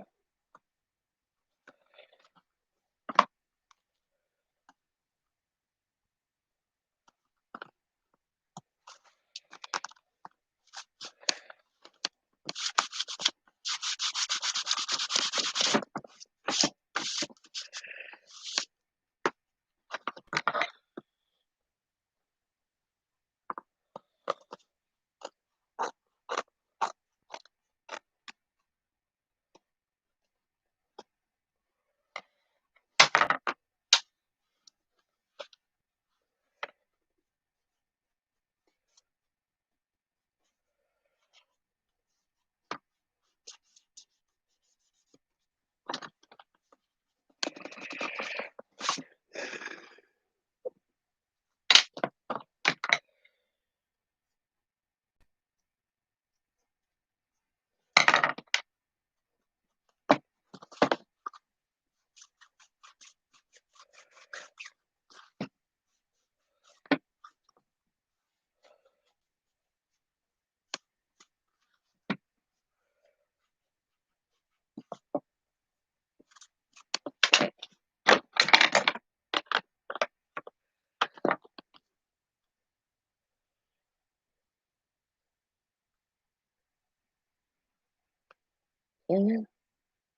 A: Yeah.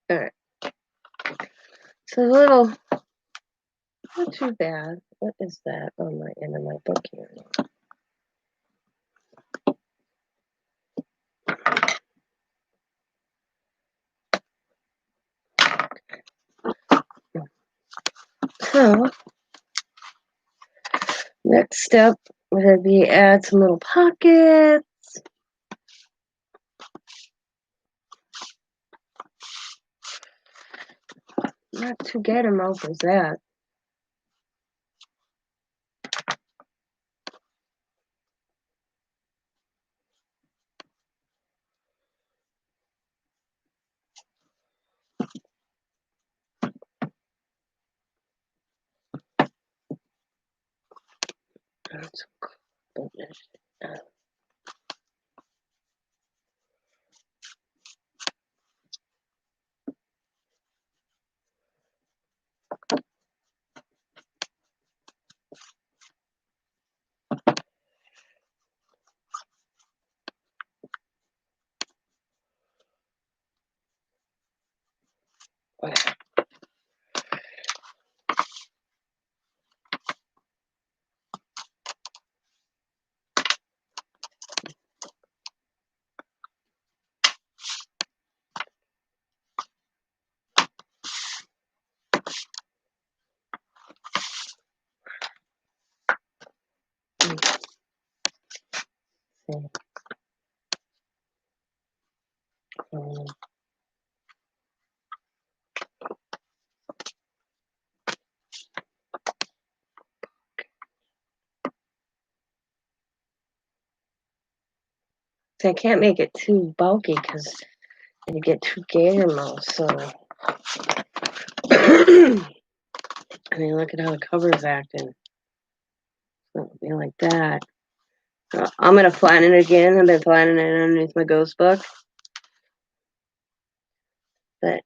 A: All right. So a little, not too bad. What is that on my end of my book here? So next step would be add some little pockets. Not too gator mouth as that. That's cool. So I can't make it too bulky because you get too gator mouth. So I mean, look at how the cover's acting. So it'll be like that. So I'm gonna flatten it again. I've been flattening it underneath my ghost book, but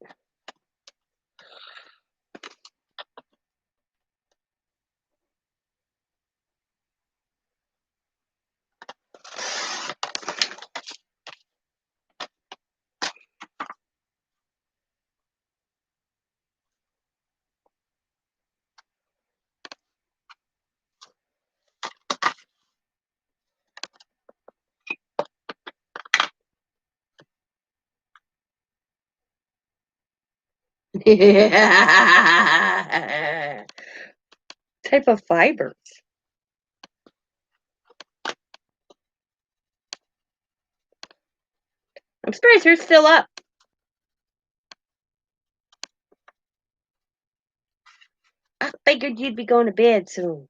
A: yeah. Type of fibers. I'm surprised you're still up. I figured you'd be going to bed soon.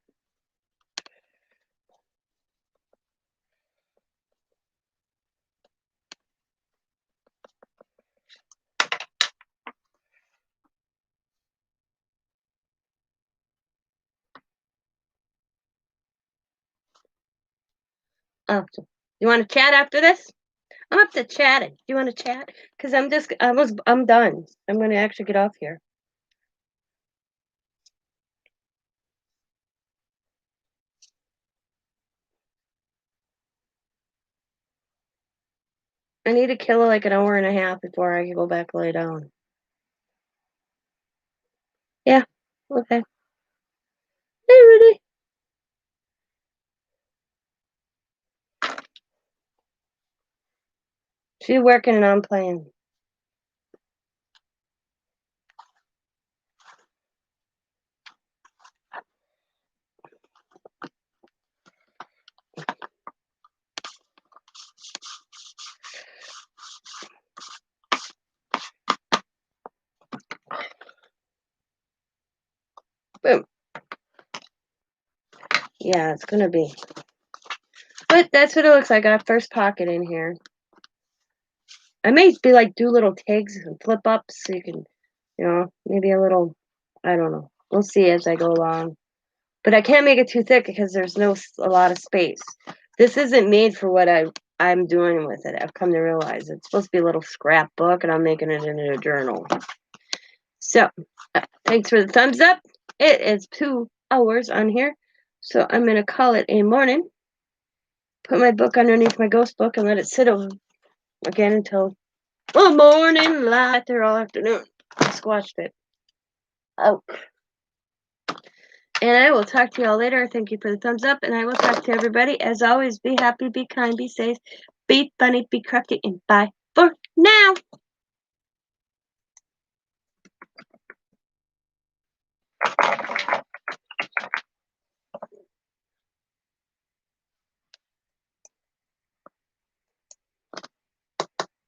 A: Oh, you want to chat after this? I'm up to chatting. Do you want to chat? Because I'm done. I'm going to actually get off here. I need to kill like an hour and a half before I can go back lay down. Yeah. Okay. Hey, Rudy. She's working and I'm playing. Boom. Yeah, it's gonna be. But that's what it looks like. I got first pocket in here. I may be like do little tags and flip ups so you can, maybe a little. I don't know. We'll see as I go along. But I can't make it too thick because there's a lot of space. This isn't made for what I I'm doing with it. I've come to realize it's supposed to be a little scrapbook, and I'm making it into a journal. So, thanks for the thumbs up. It is 2 hours on here, so I'm going to call it a morning. Put my book underneath my ghost book and let it sit over again until morning light there all afternoon. I squashed it. Oh. And I will talk to y'all later. Thank you for the thumbs up, and I will talk to everybody. As always, be happy, be kind, be safe, be funny, be crafty, and bye for now.